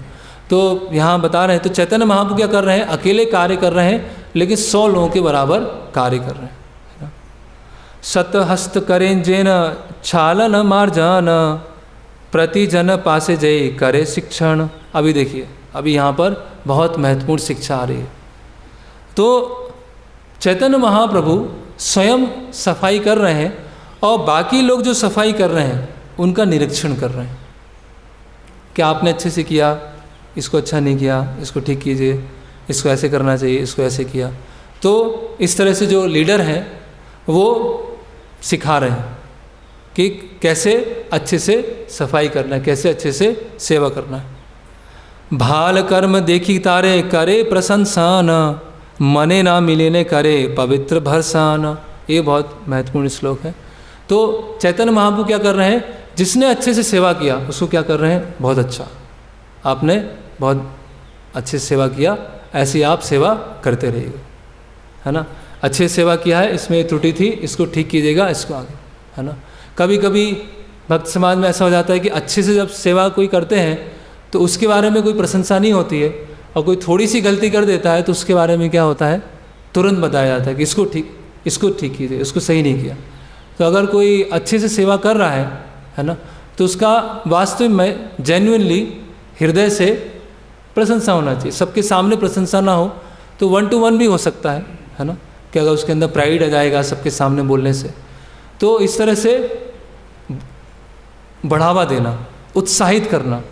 तो यहाँ बता रहे हैं, तो चैतन्य महाप्रभु क्या कर रहे हैं, अकेले कार्य कर रहे हैं लेकिन 100 लोगों के बराबर कार्य कर रहे हैं, है ना। सतहस्त करें जेन छालन मार्जन, प्रति जन पासे जय करे शिक्षण। अभी देखिए, अभी यहाँ पर बहुत महत्वपूर्ण शिक्षा आ रही है। तो चैतन्य महाप्रभु स्वयं सफाई कर रहे हैं और बाकी लोग जो सफाई कर रहे हैं उनका निरीक्षण कर रहे हैं। क्या आपने अच्छे से किया, इसको अच्छा नहीं किया, इसको ठीक कीजिए, इसको ऐसे करना चाहिए, इसको ऐसे किया। तो इस तरह से जो लीडर हैं वो सिखा रहे हैं कि कैसे अच्छे से सफाई करना है, कैसे अच्छे से सेवा करना है। भाल कर्म देखी तारे करे प्रशंसान, मने ना मिले ने करे पवित्र भरसान। ये बहुत महत्वपूर्ण श्लोक है। तो चैतन्य महाप्रभु क्या कर रहे हैं, जिसने अच्छे से सेवा किया उसको क्या कर रहे हैं, बहुत अच्छा, आपने बहुत अच्छे से सेवा किया, ऐसी आप सेवा करते रहिएगा, है ना। अच्छे सेवा किया है, इसमें त्रुटि थी, इसको ठीक कीजिएगा, इसको आगे, है ना। कभी कभी भक्त समाज में ऐसा हो जाता है कि अच्छे से जब सेवा कोई करते हैं तो उसके बारे में कोई प्रशंसा नहीं होती है, और कोई थोड़ी सी गलती कर देता है तो उसके बारे में क्या होता है, तुरंत बताया जाता है कि इसको ठीक कीजिए, इसको सही नहीं किया। तो अगर कोई अच्छे से सेवा कर रहा है ना, तो उसका वास्तविक में जेन्युइनली हृदय से प्रशंसा होना चाहिए। सबके सामने प्रशंसा ना हो तो 1 to 1 भी हो सकता है ना, कि अगर उसके अंदर प्राइड आ जाएगा सबके सामने बोलने से, तो इस तरह से बढ़ावा देना, उत्साहित करना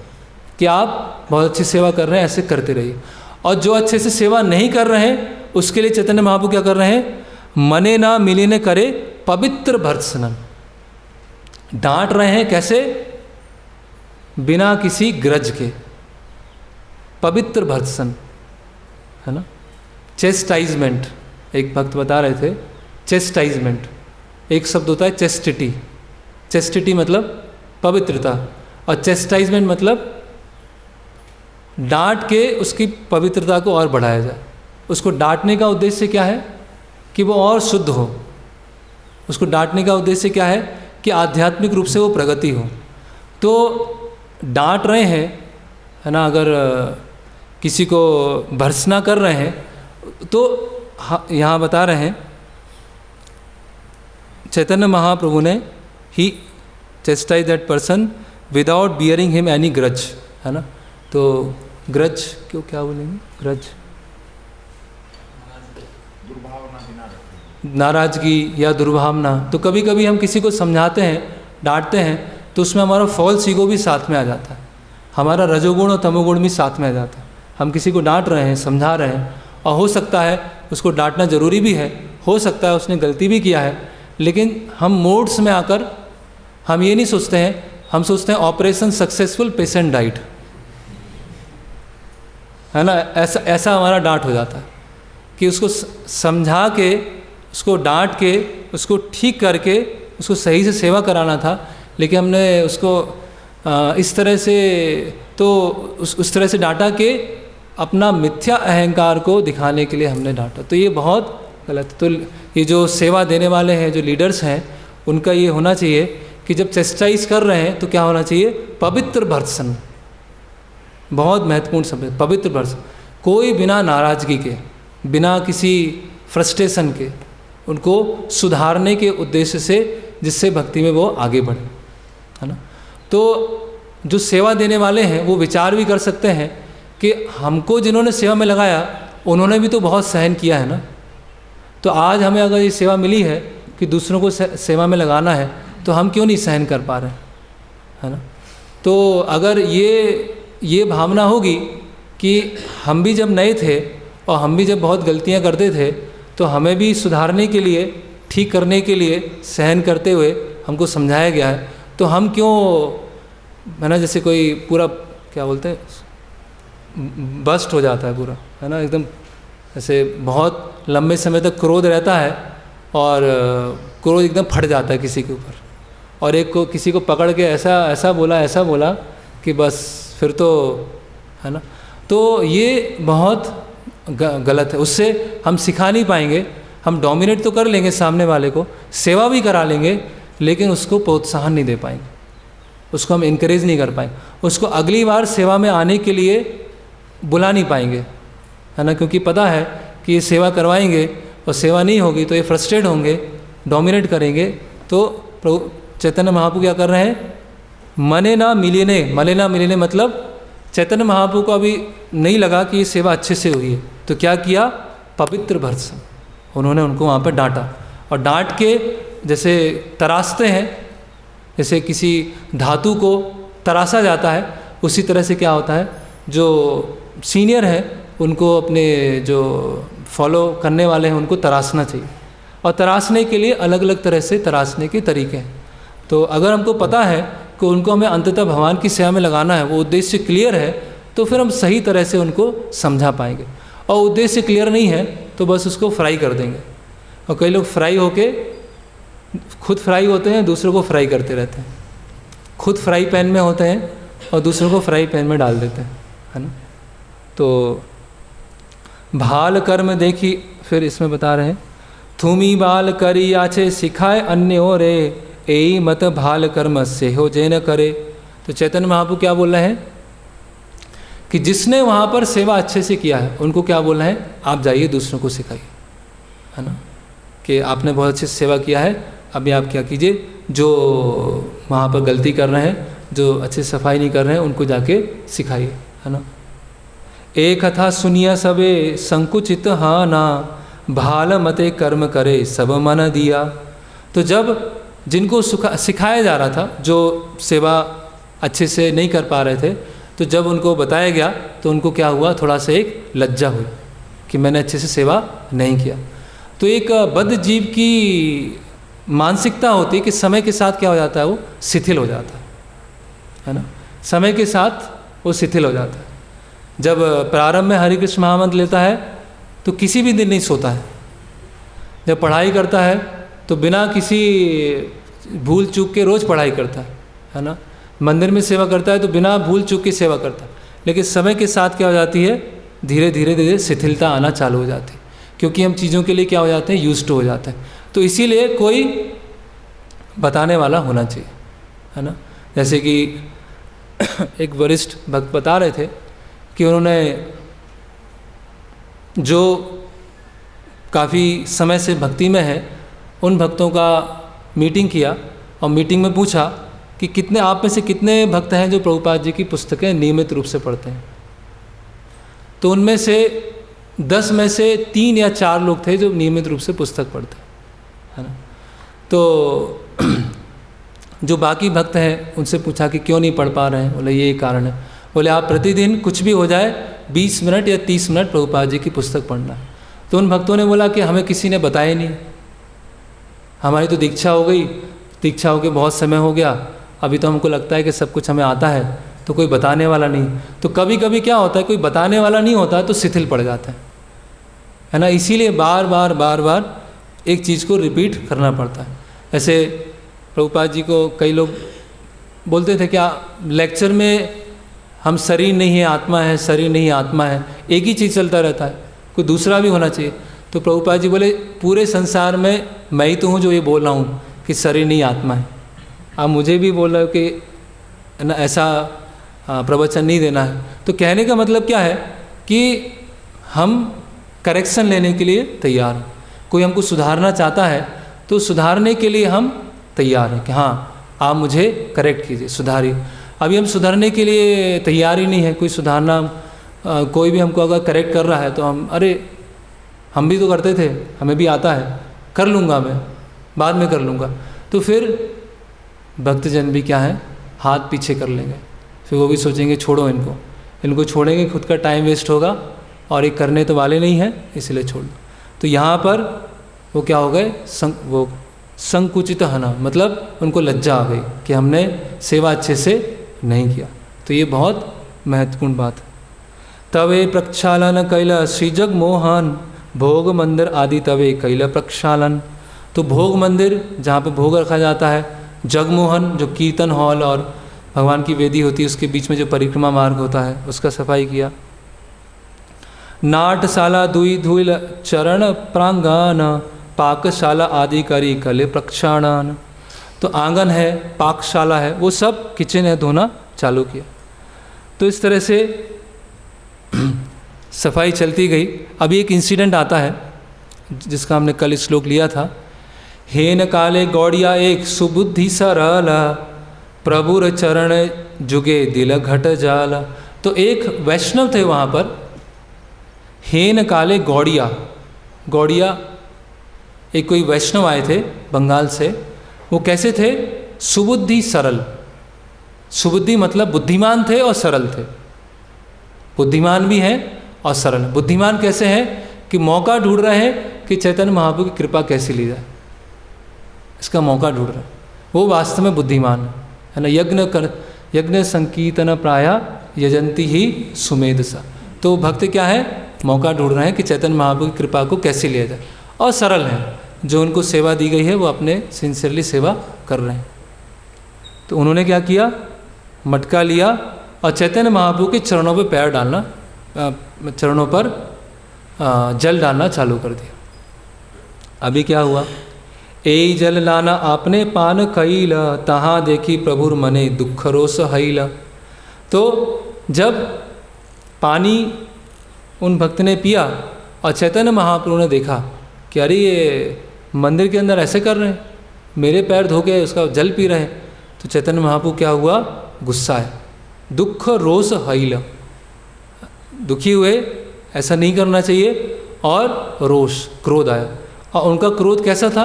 कि आप बहुत अच्छी सेवा कर रहे हैं, ऐसे करते रहिए। और जो अच्छे से सेवा नहीं कर रहे हैं उसके लिए चैतन्य महाप्रभु क्या कर रहे हैं, मने ना मिले ने करे पवित्र भर्त्सनन, डांट रहे हैं, कैसे, बिना किसी ग्रज के, पवित्र भर्त्सन, है ना। चेस्टाइजमेंट, एक भक्त बता रहे थे, चेस्टाइजमेंट एक शब्द होता है चेस्टिटी, चेस्टिटी मतलब पवित्रता, और चेस्टाइजमेंट मतलब डांट के उसकी पवित्रता को और बढ़ाया जाए। उसको डांटने का उद्देश्य क्या है कि वो और शुद्ध हो, उसको डांटने का उद्देश्य क्या है कि आध्यात्मिक रूप से वो प्रगति हो। तो डांट रहे हैं, है ना, अगर किसी को भर्त्सना कर रहे हैं तो यहाँ बता रहे हैं चैतन्य महाप्रभु ने, he chastise that person without bearing him any grudge, है ना। तो ग्रज क्यों, क्या बोलेंगे, ग्रज, नाराजगी या दुर्भावना। तो कभी कभी हम किसी को समझाते हैं, डांटते हैं, तो उसमें हमारा फॉल्स ईगो भी साथ में आ जाता है, हमारा रजोगुण और तमोगुण भी साथ में आ जाता है। हम किसी को डांट रहे हैं, समझा रहे हैं, और हो सकता है उसको डांटना ज़रूरी भी है, हो सकता है उसने गलती भी किया है, लेकिन हम मोड्स में आकर हम ये नहीं सोचते हैं हम सोचते हैं ऑपरेशन सक्सेसफुल, पेशेंट डाइट, है ना, ऐसा हमारा डांट हो जाता है कि उसको समझा के, उसको डांट के, उसको ठीक करके उसको सही से सेवा कराना था, लेकिन हमने उसको इस तरह से तो उस तरह से डांटा कि अपना मिथ्या अहंकार को दिखाने के लिए हमने डांटा। तो ये बहुत गलत। तो ये जो सेवा देने वाले हैं, जो लीडर्स हैं, उनका ये होना चाहिए कि जब चेस्टाइज कर रहे हैं तो क्या होना चाहिए, पवित्र भर्त्सन, बहुत महत्वपूर्ण शब्द, पवित्र भर्त्सन। कोई बिना नाराज़गी के, बिना किसी फ्रस्ट्रेशन के, उनको सुधारने के उद्देश्य से, जिससे भक्ति में वो आगे बढ़े, है ना। तो जो सेवा देने वाले हैं वो विचार भी कर सकते हैं कि हमको जिन्होंने सेवा में लगाया उन्होंने भी तो बहुत सहन किया है ना, तो आज हमें अगर ये सेवा मिली है कि दूसरों को सेवा में लगाना है, तो हम क्यों नहीं सहन कर पा रहे हैं, है ना। तो अगर ये भावना होगी कि हम भी जब नए थे और हम भी जब बहुत गलतियां करते थे, तो हमें भी सुधारने के लिए, ठीक करने के लिए सहन करते हुए हमको समझाया गया है, तो हम क्यों, है ना, जैसे कोई पूरा क्या बोलते हैं, बस्ट हो जाता है पूरा, है ना, एकदम ऐसे बहुत लंबे समय तक क्रोध रहता है और क्रोध एकदम फट जाता है किसी के ऊपर, और एक को किसी को पकड़ के ऐसा बोला कि बस फिर तो, है ना। तो ये बहुत गलत है, उससे हम सिखा नहीं पाएंगे। हम डोमिनेट तो कर लेंगे सामने वाले को, सेवा भी करा लेंगे, लेकिन उसको प्रोत्साहन नहीं दे पाएंगे, उसको हम इनकरेज नहीं कर पाएंगे, उसको अगली बार सेवा में आने के लिए बुला नहीं पाएंगे, है ना, क्योंकि पता है कि ये सेवा करवाएंगे और सेवा नहीं होगी तो ये फ्रस्ट्रेट होंगे, डोमिनेट करेंगे। तो प्रभु चैतन्य महाप्रभु क्या कर रहे हैं, मने ना मिलने मतलब चैतन्य महाप्रभु को अभी नहीं लगा कि ये सेवा अच्छे से हुई है, तो क्या किया, पवित्र भर्त्सन, उन्होंने उनको वहाँ पर डांटा, और डांट के जैसे तराशते हैं, जैसे किसी धातु को तराशा जाता है, उसी तरह से क्या होता है, जो सीनियर है उनको अपने जो फॉलो करने वाले हैं उनको तराशना चाहिए, और तराशने के लिए अलग अलग तरह से तराशने के तरीके हैं। तो अगर हमको पता है कि उनको हमें अंततः भगवान की सेवा में लगाना है, वो उद्देश्य क्लियर है, तो फिर हम सही तरह से उनको समझा पाएंगे। और उद्देश्य क्लियर नहीं है तो बस उसको फ्राई कर देंगे, और कई लोग फ्राई होके खुद फ्राई होते हैं, दूसरों को फ्राई करते रहते हैं, खुद फ्राई पैन में होते हैं और दूसरों को फ्राई पैन में डाल देते हैं, है ना। तो भाल कर्म देखी, फिर इसमें बता रहे हैं, थूमी बाल करी आछे सिखाए अन्य और ए मत भाल कर्म से हो जे न करे। तो चैतन्य महाप्रभु क्या बोल रहे हैं कि जिसने वहाँ पर सेवा अच्छे से किया है उनको क्या बोल रहे हैं, आप जाइए दूसरों को सिखाइए, है ना, कि आपने बहुत अच्छे से सेवा किया है, अभी आप क्या कीजिए, जो वहाँ पर गलती कर रहे हैं, जो अच्छे से सफाई नहीं कर रहे हैं, उनको जाके सिखाइए, है ना। एक कथा सुनिया सबे संकुचित हाँ ना, भाल मते कर्म करे सब मन दिया। तो जब जिनको सिखाया जा रहा था, जो सेवा अच्छे से नहीं कर पा रहे थे, तो जब उनको बताया गया तो उनको क्या हुआ, थोड़ा सा एक लज्जा हुई कि मैंने अच्छे से सेवा नहीं किया। तो एक बद्ध जीव की मानसिकता होती है कि समय के साथ क्या हो जाता है, वो शिथिल हो जाता है ना, समय के साथ वो शिथिल हो जाता है। जब प्रारंभ में हरे कृष्ण महामंत्र लेता है तो किसी भी दिन नहीं सोता है, जब पढ़ाई करता है तो बिना किसी भूल चूक के रोज़ पढ़ाई करता है ना, मंदिर में सेवा करता है तो बिना भूल चूक के सेवा करता है। लेकिन समय के साथ क्या हो जाती है, धीरे धीरे शिथिलता आना चालू हो जाती है, क्योंकि हम चीज़ों के लिए क्या हो जाते हैं, यूज्ड हो जाते हैं। तो इसीलिए कोई बताने वाला होना चाहिए, है ना। जैसे कि एक वरिष्ठ भक्त बता रहे थे कि उन्होंने जो काफ़ी समय से भक्ति में है उन भक्तों का मीटिंग किया, और मीटिंग में पूछा कि कितने आप में से कितने भक्त हैं जो प्रभुपाद जी की पुस्तकें नियमित रूप से पढ़ते हैं। तो उनमें से 10 में से 3 या 4 लोग थे जो नियमित रूप से पुस्तक पढ़ते हैं, है ना। तो जो बाकी भक्त हैं उनसे पूछा कि क्यों नहीं पढ़ पा रहे हैं, बोले यही कारण है। बोले आप प्रतिदिन कुछ भी हो जाए 20 मिनट या 30 मिनट प्रभुपाद जी की पुस्तक पढ़ना। तो उन भक्तों ने बोला कि हमें किसी ने बताया नहीं, हमारी तो दीक्षा हो गई, दीक्षा हो के बहुत समय हो गया, अभी तो हमको लगता है कि सब कुछ हमें आता है, तो कोई बताने वाला नहीं। तो कभी कभी क्या होता है, कोई बताने वाला नहीं होता तो शिथिल पड़ जाता है ना। इसीलिए बार बार बार बार एक चीज़ को रिपीट करना पड़ता है। ऐसे प्रभुपाद जी को कई लोग बोलते थे क्या लेक्चर में हम शरीर नहीं है आत्मा है, शरीर नहीं आत्मा है, एक ही चीज़ चलता रहता है, कोई दूसरा भी होना चाहिए। तो प्रभुपाद जी बोले पूरे संसार में मैं ही तो हूँ जो ये बोल रहा हूँ कि शरीर नहीं आत्मा है। आप मुझे भी बोल रहे हो कि ना ऐसा प्रवचन नहीं देना है। तो कहने का मतलब क्या है कि हम करेक्शन लेने के लिए तैयार हैं। कोई हमको सुधारना चाहता है तो सुधारने के लिए हम तैयार हैं कि हाँ आप मुझे करेक्ट कीजिए, सुधारिए। अभी हम सुधारने के लिए तैयार ही नहीं है। कोई सुधारना कोई भी हमको अगर करेक्ट कर रहा है तो हम अरे हम भी तो करते थे, हमें भी आता है, कर लूँगा मैं, बाद में कर लूँगा। तो फिर भक्तजन भी क्या है, हाथ पीछे कर लेंगे। फिर वो भी सोचेंगे छोड़ो इनको छोड़ेंगे, खुद का टाइम वेस्ट होगा और ये करने तो वाले नहीं हैं, इसलिए छोड़ दो। तो यहाँ पर वो क्या हो गए, वो संकुचित होना, मतलब उनको लज्जा आ गई कि हमने सेवा अच्छे से नहीं किया। तो ये बहुत महत्वपूर्ण बात है। तवे प्रक्षालन कैल श्रीजग मोहन भोग मंदिर आदि तवे कैल प्रक्षालन। तो भोग मंदिर जहाँ पे भोग रखा जाता है, जगमोहन जो कीर्तन हॉल और भगवान की वेदी होती है उसके बीच में जो परिक्रमा मार्ग होता है उसका सफाई किया। नाटशाला दुई धुल चरण प्रांगण पाकशाला आदि करी कले प्रक्षालन। तो आंगन है, पाकशाला है, वो सब किचन है, धोना चालू किया। तो इस तरह से सफाई चलती गई। अभी एक इंसिडेंट आता है जिसका हमने कल श्लोक लिया था। हेन काले गौड़िया एक सुबुद्धि सरल प्रभुर चरण जुगे दिल घट जाल। तो एक वैष्णव थे वहाँ पर, हेन काले गौड़िया एक कोई वैष्णव आए थे बंगाल से। वो कैसे थे, सुबुद्धि सरल। सुबुद्धि मतलब बुद्धिमान थे और सरल थे। बुद्धिमान भी हैं और सरल। बुद्धिमान कैसे हैं कि मौका ढूंढ रहे हैं कि चैतन्य महाप्रभु की कृपा कैसे ली जाए, इसका मौका ढूंढ रहे हैं। वो वास्तव में बुद्धिमान है ना। यज्ञ संकीर्तन प्राया यजंती ही सुमेध सा। तो भक्त क्या है, मौका ढूंढ रहे हैं कि चैतन्य महाप्रभु की कृपा को कैसे लिया जाए। और सरल हैं, जो उनको सेवा दी गई है वो अपने सिंसियरली सेवा कर रहे हैं। तो उन्होंने क्या किया, मटका लिया और चैतन्य महाप्रभु के चरणों पर पैर डालना, चरणों पर जल डालना चालू कर दिया। अभी क्या हुआ, ए जल लाना आपने पान कईल तहाँ देखी प्रभुर मने दुख रोष हईल। तो जब पानी उन भक्त ने पिया और चैतन्य महाप्रभु ने देखा कि अरे ये मंदिर के अंदर ऐसे कर रहे हैं, मेरे पैर धो के उसका जल पी रहे हैं। तो चैतन्य महाप्रभु क्या हुआ, गुस्सा है, दुख रोष हईल, दुखी हुए, ऐसा नहीं करना चाहिए। और रोष, क्रोध आया। और उनका क्रोध कैसा था,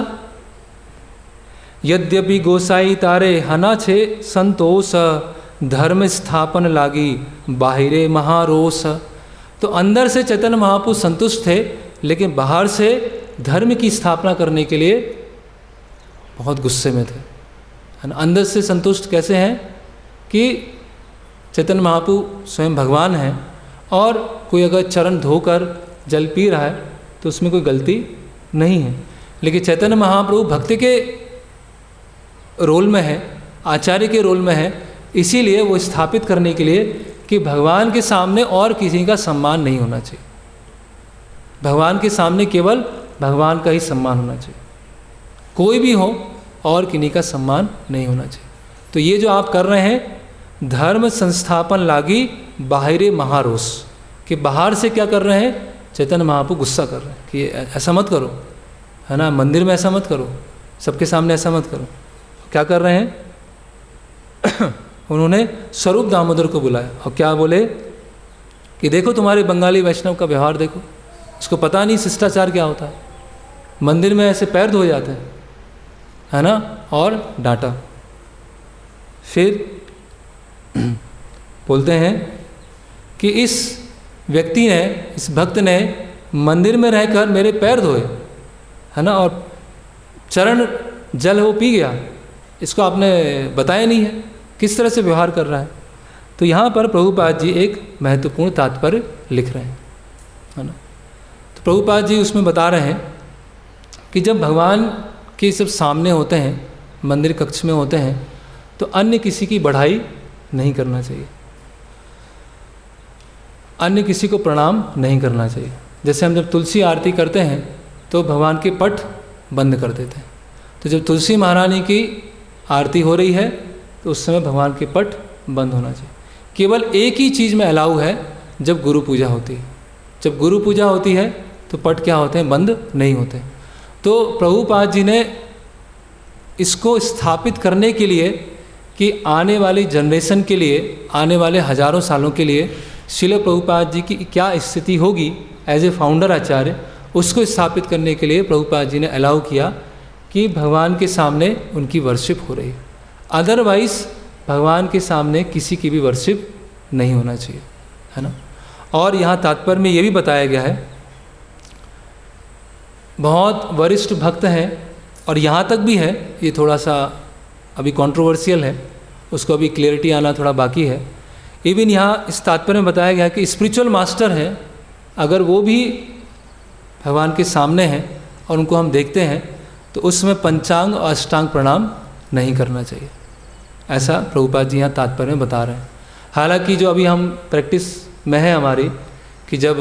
यद्यपि गोसाई तारे हना छे संतोष धर्म स्थापन लागी बाहिरे महारोष। तो अंदर से चैतन्य महाप्रभु संतुष्ट थे, लेकिन बाहर से धर्म की स्थापना करने के लिए बहुत गुस्से में थे। अंदर से संतुष्ट कैसे हैं कि चैतन्य महाप्रभु स्वयं भगवान हैं और कोई अगर चरण धोकर जल पी रहा है तो उसमें कोई गलती नहीं है। लेकिन चैतन्य महाप्रभु भक्ति के रोल में है, आचार्य के रोल में है, इसीलिए वो स्थापित करने के लिए कि भगवान के सामने और किसी का सम्मान नहीं होना चाहिए। भगवान के सामने केवल भगवान का ही सम्मान होना चाहिए, कोई भी हो और किन्हीं का सम्मान नहीं होना चाहिए। तो ये जो आप कर रहे हैं धर्म संस्थापन लागी बाहरे महारोष, कि बाहर से क्या कर रहे हैं, चैतन्य महाप्रभु गुस्सा कर रहे हैं कि ऐसा मत करो, है ना, मंदिर में ऐसा मत करो, सबके सामने ऐसा मत करो। क्या कर रहे हैं उन्होंने स्वरूप दामोदर को बुलाया और क्या बोले कि देखो तुम्हारे बंगाली वैष्णव का व्यवहार देखो, इसको पता नहीं शिष्टाचार क्या होता है, मंदिर में ऐसे पैर धोए जाते हैं, है ना, और डांटा। फिर बोलते हैं कि इस व्यक्ति ने, इस भक्त ने मंदिर में रहकर मेरे पैर धोए, है ना, और चरण जल वो पी गया, इसको आपने बताया नहीं है, किस तरह से व्यवहार कर रहा है। तो यहाँ पर प्रभुपाद जी एक महत्वपूर्ण तात्पर्य लिख रहे हैं, है ना। तो प्रभुपाद जी उसमें बता रहे हैं कि जब भगवान के सब सामने होते हैं, मंदिर कक्ष में होते हैं, तो अन्य किसी की बढ़ाई नहीं करना चाहिए, अन्य किसी को प्रणाम नहीं करना चाहिए। जैसे हम जब तुलसी आरती करते हैं तो भगवान के पट बंद कर देते हैं। तो जब तुलसी महारानी की आरती हो रही है तो उस समय भगवान के पट बंद होना चाहिए। केवल एक ही चीज़ में अलाउ है, जब गुरु पूजा होती है। जब गुरु पूजा होती है तो पट क्या होते हैं, बंद नहीं होते। तो प्रभुपाद जी ने इसको स्थापित करने के लिए कि आने वाली जनरेशन के लिए, आने वाले हजारों सालों के लिए श्रील प्रभुपाद जी की क्या स्थिति होगी एज ए फाउंडर आचार्य, उसको स्थापित करने के लिए प्रभुपाद जी ने अलाउ किया कि भगवान के सामने उनकी वर्शिप हो रही है। अदरवाइज़ भगवान के सामने किसी की भी वर्शिप नहीं होना चाहिए, है ना। और यहाँ तात्पर्य में ये भी बताया गया है, बहुत वरिष्ठ भक्त हैं और यहाँ तक भी है, ये थोड़ा सा अभी कंट्रोवर्शियल है, उसको अभी क्लियरिटी आना थोड़ा बाकी है। इवन यहाँ इस तात्पर्य में बताया गया कि स्पिरिचुअल मास्टर हैं, अगर वो भी भगवान के सामने हैं और उनको हम देखते हैं तो उसमें पंचांग और अष्टांग प्रणाम नहीं करना चाहिए, ऐसा प्रभुपाद जी यहाँ तात्पर्य में बता रहे हैं। हालांकि जो अभी हम प्रैक्टिस में है हमारी, कि जब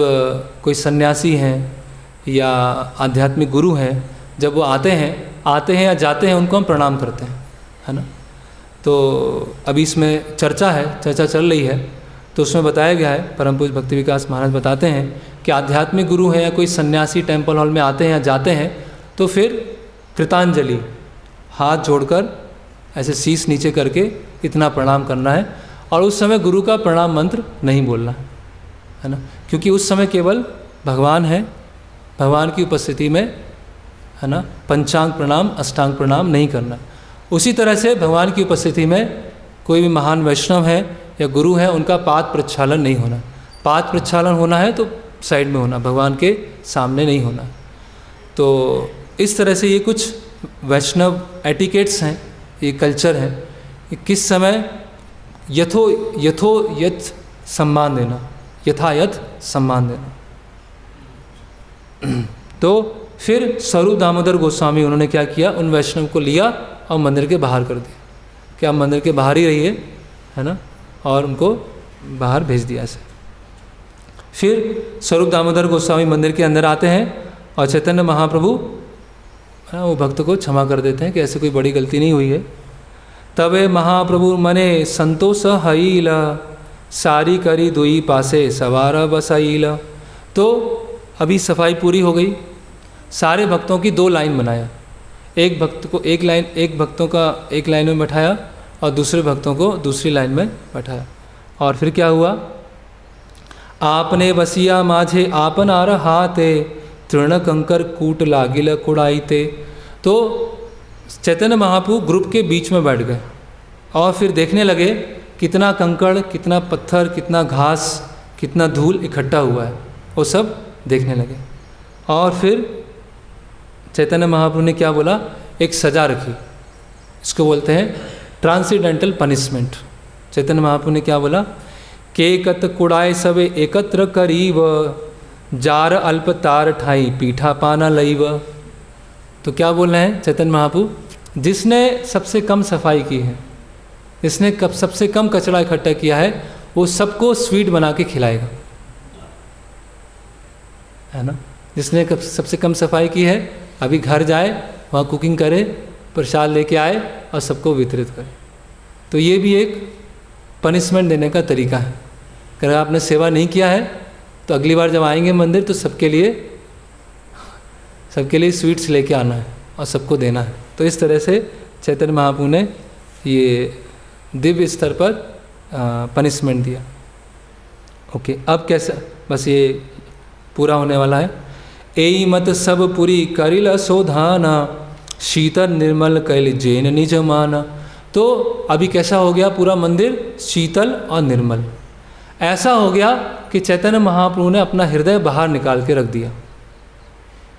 कोई सन्यासी हैं या आध्यात्मिक गुरु हैं, जब वो आते हैं या जाते हैं, उनको हम प्रणाम करते हैं, है ना। तो अभी इसमें चर्चा चल रही है, तो उसमें बताया गया है, परम पूज्य भक्ति विकास महाराज बताते हैं कि आध्यात्मिक गुरु हैं या कोई सन्यासी टेम्पल हॉल में आते हैं या जाते हैं तो फिर कृतांजलि, हाथ जोड़कर ऐसे शीश नीचे करके इतना प्रणाम करना है, और उस समय गुरु का प्रणाम मंत्र नहीं बोलना है ना, क्योंकि उस समय केवल भगवान है, भगवान की उपस्थिति में, है ना, पंचांग प्रणाम अष्टांग प्रणाम नहीं करना। उसी तरह से भगवान की उपस्थिति में कोई भी महान वैष्णव है या गुरु है, उनका पाद प्रक्षालन नहीं होना। पाद प्रक्षालन होना है तो साइड में होना, भगवान के सामने नहीं होना। तो इस तरह से ये कुछ वैष्णव एटिकेट्स हैं, ये कल्चर है कि किस समय यथ सम्मान देना, यथायथ सम्मान देना। तो फिर स्वरूप दामोदर गोस्वामी उन्होंने क्या किया, उन वैष्णव को लिया और मंदिर के बाहर कर दिया कि आप मंदिर के बाहर ही रहिए, है ना, और उनको बाहर भेज दिया ऐसे। फिर स्वरूप दामोदर गोस्वामी मंदिर के अंदर आते हैं और चैतन्य महाप्रभु वो भक्त को क्षमा कर देते हैं कि ऐसे कोई बड़ी गलती नहीं हुई है। तबे महाप्रभु मने संतोष हईल, सारी करी दुई पासे सवार बसाइल। तो अभी सफाई पूरी हो गई, सारे भक्तों की 2 लाइन बनाया, एक भक्त को एक भक्तों का एक लाइन में बैठाया और दूसरे भक्तों को दूसरी लाइन में बैठाया। और फिर क्या हुआ, आपने बसिया माझे आपन आर हाथे, तृण कंकर कूट लागिल कुड़ाईते। तो चैतन्य महाप्रभु ग्रुप के बीच में बैठ गए और फिर देखने लगे कितना कंकड़, कितना पत्थर, कितना घास, कितना धूल इकट्ठा हुआ है, वो सब देखने लगे। और फिर चैतन्य महाप्रभु ने क्या बोला, एक सजा रखी, इसको बोलते हैं ट्रांसीडेंटल पनिशमेंट। चैतन्य महाप्रभु ने क्या बोला, केकत कुड़ाए सबे एकत्र करीब, जार अल्प तार ठाई पीठा पाना लईव। तो क्या बोल रहे हैं चैतन्य महाप्रभु, जिसने सबसे कम सफाई की है, जिसने सबसे कम कचरा इकट्ठा किया है, वो सबको स्वीट बना के खिलाएगा, है ना। जिसने सबसे कम सफाई की है अभी घर जाए, वहाँ कुकिंग करे, प्रसाद लेके आए और सबको वितरित करे। तो ये भी एक पनिशमेंट देने का तरीका है। अगर आपने सेवा नहीं किया है तो अगली बार जब आएंगे मंदिर तो सबके लिए स्वीट्स लेके आना है और सबको देना है। तो इस तरह से चैतन्य महाप्रभु ने ये दिव्य स्तर पर पनिशमेंट दिया। ओके, अब कैसा, बस ये पूरा होने वाला है। एई मत सब पुरी करिल सोधाना, शीतल निर्मल कैल जैन निज माना। तो अभी कैसा हो गया, पूरा मंदिर शीतल और निर्मल ऐसा हो गया कि चैतन्य महाप्रभु ने अपना हृदय बाहर निकाल के रख दिया।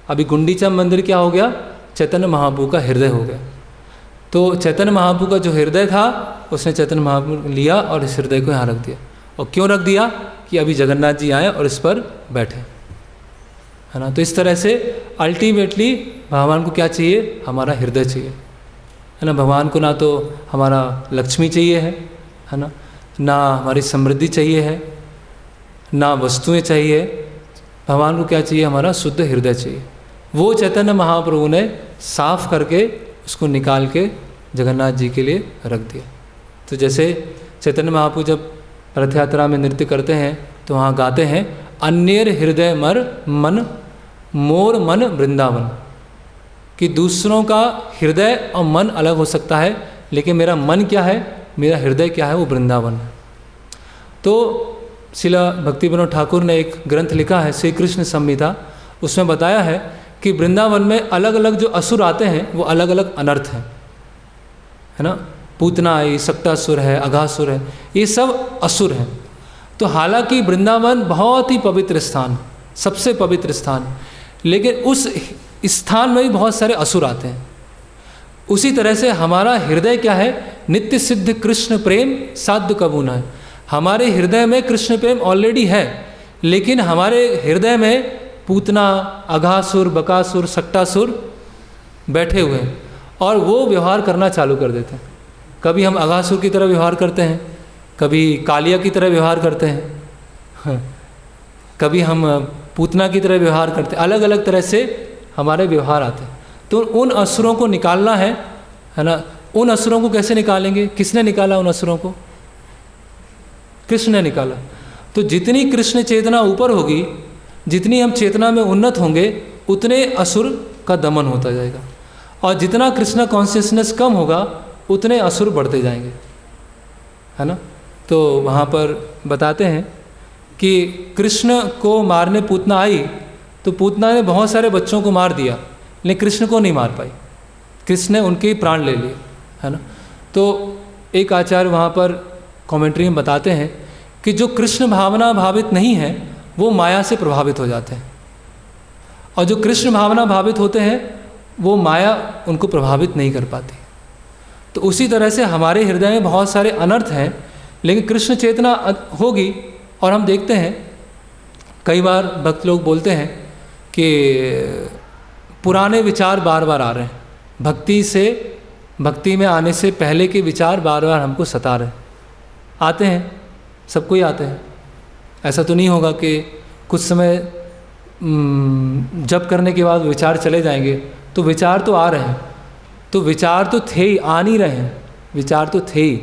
अभी गुंडीचा मंदिर क्या हो गया, चैतन्य महाप्रभु का हृदय हो गया। तो चैतन्य महाप्रभु का जो हृदय था उसने चैतन्य महाप्रभु लिया और इस हृदय को यहाँ रख दिया। और क्यों रख दिया कि अभी जगन्नाथ जी आए और इस पर बैठे, है ना। तो इस तरह से अल्टीमेटली भगवान को क्या चाहिए, हमारा हृदय चाहिए, है ना। भगवान को ना तो हमारा लक्ष्मी चाहिए है ना, ना हमारी समृद्धि चाहिए है, ना वस्तुएं चाहिए। भगवान को क्या चाहिए, हमारा शुद्ध हृदय चाहिए। वो चैतन्य महाप्रभु ने साफ करके उसको निकाल के जगन्नाथ जी के लिए रख दिया। तो जैसे चैतन्य महाप्रभु जब रथ यात्रा में नृत्य करते हैं तो वहाँ गाते हैं, अन्येर हृदय मर मन मोर मन वृंदावन, कि दूसरों का हृदय और मन अलग हो सकता है, लेकिन मेरा मन क्या है, मेरा हृदय क्या है, वो वृंदावन है। तो शिला भक्ति विनोद ठाकुर ने एक ग्रंथ लिखा है श्री कृष्ण संहिता, उसमें बताया है कि वृंदावन में अलग अलग जो असुर आते हैं वो अलग अलग अनर्थ हैं, है ना। पूतना आई, सक्टासुर है, अघासुर है, ये सब असुर हैं। तो हालांकि वृंदावन बहुत ही पवित्र स्थान, सबसे पवित्र स्थान, लेकिन उस स्थान में भी बहुत सारे असुर आते हैं। उसी तरह से हमारा हृदय क्या है, नित्य सिद्ध कृष्ण प्रेम साध्य कबू न है। हमारे हृदय में कृष्ण प्रेम ऑलरेडी है, लेकिन हमारे हृदय में पूतना, अघासुर, बकासुर, सक्टासुर बैठे हुए हैं और वो व्यवहार करना चालू कर देते हैं। कभी हम अघासुर की तरह व्यवहार करते हैं, कभी कालिया की तरह व्यवहार करते हैं, कभी हम पूतना की तरह व्यवहार करते हैं। अलग अलग तरह से हमारे व्यवहार आते हैं। तो उन असुरों को निकालना है ना। उन असुरों को कैसे निकालेंगे, किसने निकाला उन असुरों को, कृष्ण ने निकाला। तो जितनी कृष्ण चेतना ऊपर होगी, जितनी हम चेतना में उन्नत होंगे, उतने असुर का दमन होता जाएगा, और जितना कृष्ण कॉन्शियसनेस कम होगा उतने असुर बढ़ते जाएंगे, है ना। तो वहाँ पर बताते हैं कि कृष्ण को मारने पूतना आई तो पूतना ने बहुत सारे बच्चों को मार दिया, लेकिन कृष्ण को नहीं मार पाई, कृष्ण ने उनके प्राण ले लिए, है ना। तो एक आचार्य वहाँ पर कमेंट्री में बताते हैं कि जो कृष्ण भावना भावित नहीं है वो माया से प्रभावित हो जाते हैं, और जो कृष्ण भावना भावित होते हैं वो माया उनको प्रभावित नहीं कर पाती। तो उसी तरह से हमारे हृदय में बहुत सारे अनर्थ हैं, लेकिन कृष्ण चेतना होगी। और हम देखते हैं कई बार भक्त लोग बोलते हैं कि पुराने विचार बार बार आ रहे हैं, भक्ति में आने से पहले के विचार बार बार हमको सता रहे हैं। आते हैं, सबको ही आते हैं। ऐसा तो नहीं होगा कि कुछ समय जप करने के बाद विचार चले जाएंगे, तो विचार तो आ रहे हैं। तो विचार तो थे ही, आ नहीं रहे हैं, विचार तो थे ही।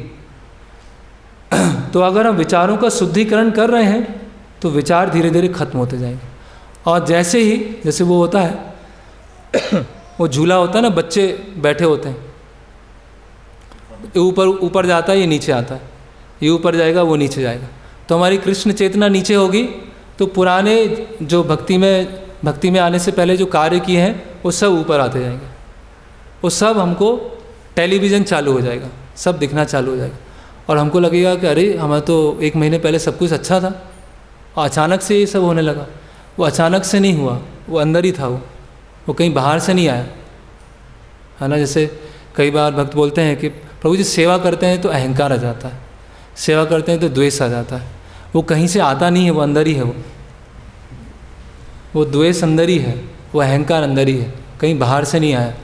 तो अगर हम विचारों का शुद्धिकरण कर रहे हैं तो विचार धीरे धीरे खत्म होते जाएंगे। और जैसे वो होता है वो झूला होता है ना, बच्चे बैठे होते हैं, ऊपर जाता है, ये नीचे आता है, ये ऊपर जाएगा, वो नीचे जाएगा। तो हमारी कृष्ण चेतना नीचे होगी तो पुराने जो भक्ति में आने से पहले जो कार्य किए हैं वो सब ऊपर आते जाएंगे। वो सब हमको टेलीविज़न चालू हो जाएगा, सब दिखना चालू हो जाएगा, और हमको लगेगा कि अरे हमारा तो 1 महीने पहले सब कुछ अच्छा था और अचानक से ये सब होने लगा। वो अचानक से नहीं हुआ, वो अंदर ही था, वो कहीं बाहर से नहीं आया, है ना। जैसे कई बार भक्त बोलते हैं कि प्रभु जी सेवा करते हैं तो अहंकार आ जाता है, सेवा करते हैं तो द्वेष आ जाता है। वो कहीं से आता नहीं है, वो अंदर ही है, वो द्वेष अंदर ही है, वो अहंकार अंदर ही है, कहीं बाहर से नहीं आया,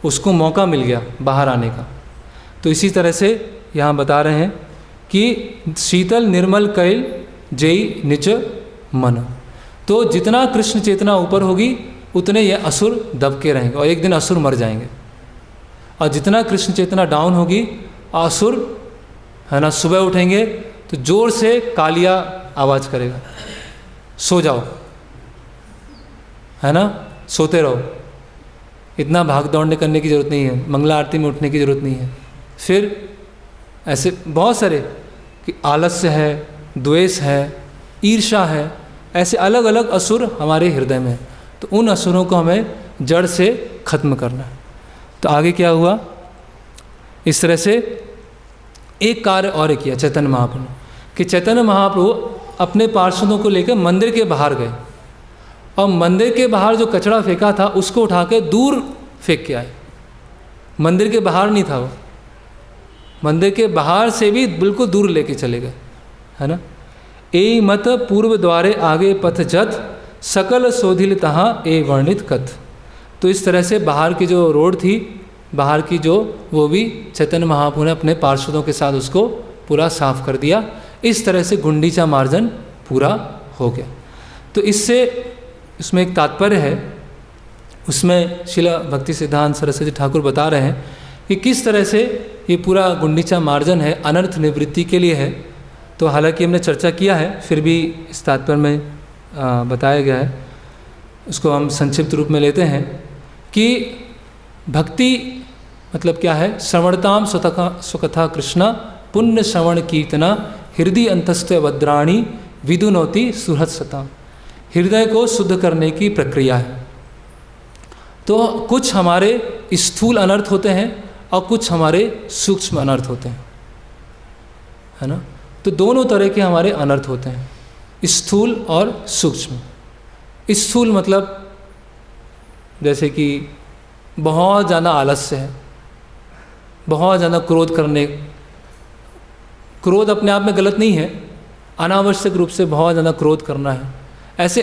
उसको मौका मिल गया बाहर आने का। तो इसी तरह से यहाँ बता रहे हैं कि शीतल निर्मल कैल जय निच मन। तो जितना कृष्ण चेतना ऊपर होगी उतने ये असुर दबके रहेंगे और एक दिन असुर मर जाएंगे, और जितना कृष्ण चेतना डाउन होगी असुर, है ना, सुबह उठेंगे तो जोर से कालिया आवाज़ करेगा, सो जाओ, है ना, सोते रहो, इतना भाग दौड़ने करने की ज़रूरत नहीं है, मंगला आरती में उठने की ज़रूरत नहीं है। फिर ऐसे बहुत सारे कि आलस्य है, द्वेष है, ईर्ष्या है, ऐसे अलग अलग असुर हमारे हृदय में। तो उन असुरों को हमें जड़ से खत्म करना है। तो आगे क्या हुआ, इस तरह से एक कार्य और किया चैतन्य महाप्रभु कि चैतन्य महाप्रभु अपने पार्षदों को लेकर मंदिर के बाहर गए, और मंदिर के बाहर जो कचरा फेंका था उसको उठा के दूर फेंक के आए। मंदिर के बाहर नहीं था वो, मंदिर के बाहर से भी बिल्कुल दूर लेके चले गए, है ना। ए मत पूर्व द्वारे आगे पथ जत, सकल शोधिल तहाँ ए वर्णित कथ। तो इस तरह से बाहर की जो रोड थी, बाहर की जो, वो भी चैतन्य महाप्रभु ने अपने पार्षदों के साथ उसको पूरा साफ कर दिया। इस तरह से गुंडीचा मार्जन पूरा हो गया। तो इसमें एक तात्पर्य है, उसमें श्रील भक्ति सिद्धांत सरस्वती ठाकुर बता रहे हैं कि किस तरह से ये पूरा गुंडीचा मार्जन है अनर्थ निवृत्ति के लिए है। तो हालांकि हमने चर्चा किया है, फिर भी इस तात्पर्य में बताया गया है, उसको हम संक्षिप्त रूप में लेते हैं कि भक्ति मतलब क्या है। श्रवणताम स्वकथा कृष्णा पुण्य श्रवण कीर्तना हृदय अंतस्थ वद्राणी विदुनोति सुहृत सता। हृदय को शुद्ध करने की प्रक्रिया है। तो कुछ हमारे स्थूल अनर्थ होते हैं और कुछ हमारे सूक्ष्म अनर्थ होते हैं, है ना। तो दोनों तरह के हमारे अनर्थ होते हैं, स्थूल और सूक्ष्म। स्थूल मतलब जैसे कि बहुत ज़्यादा आलस्य है, बहुत ज़्यादा क्रोध करने। क्रोध अपने आप में गलत नहीं है, अनावश्यक रूप से बहुत ज़्यादा क्रोध करना है, ऐसे,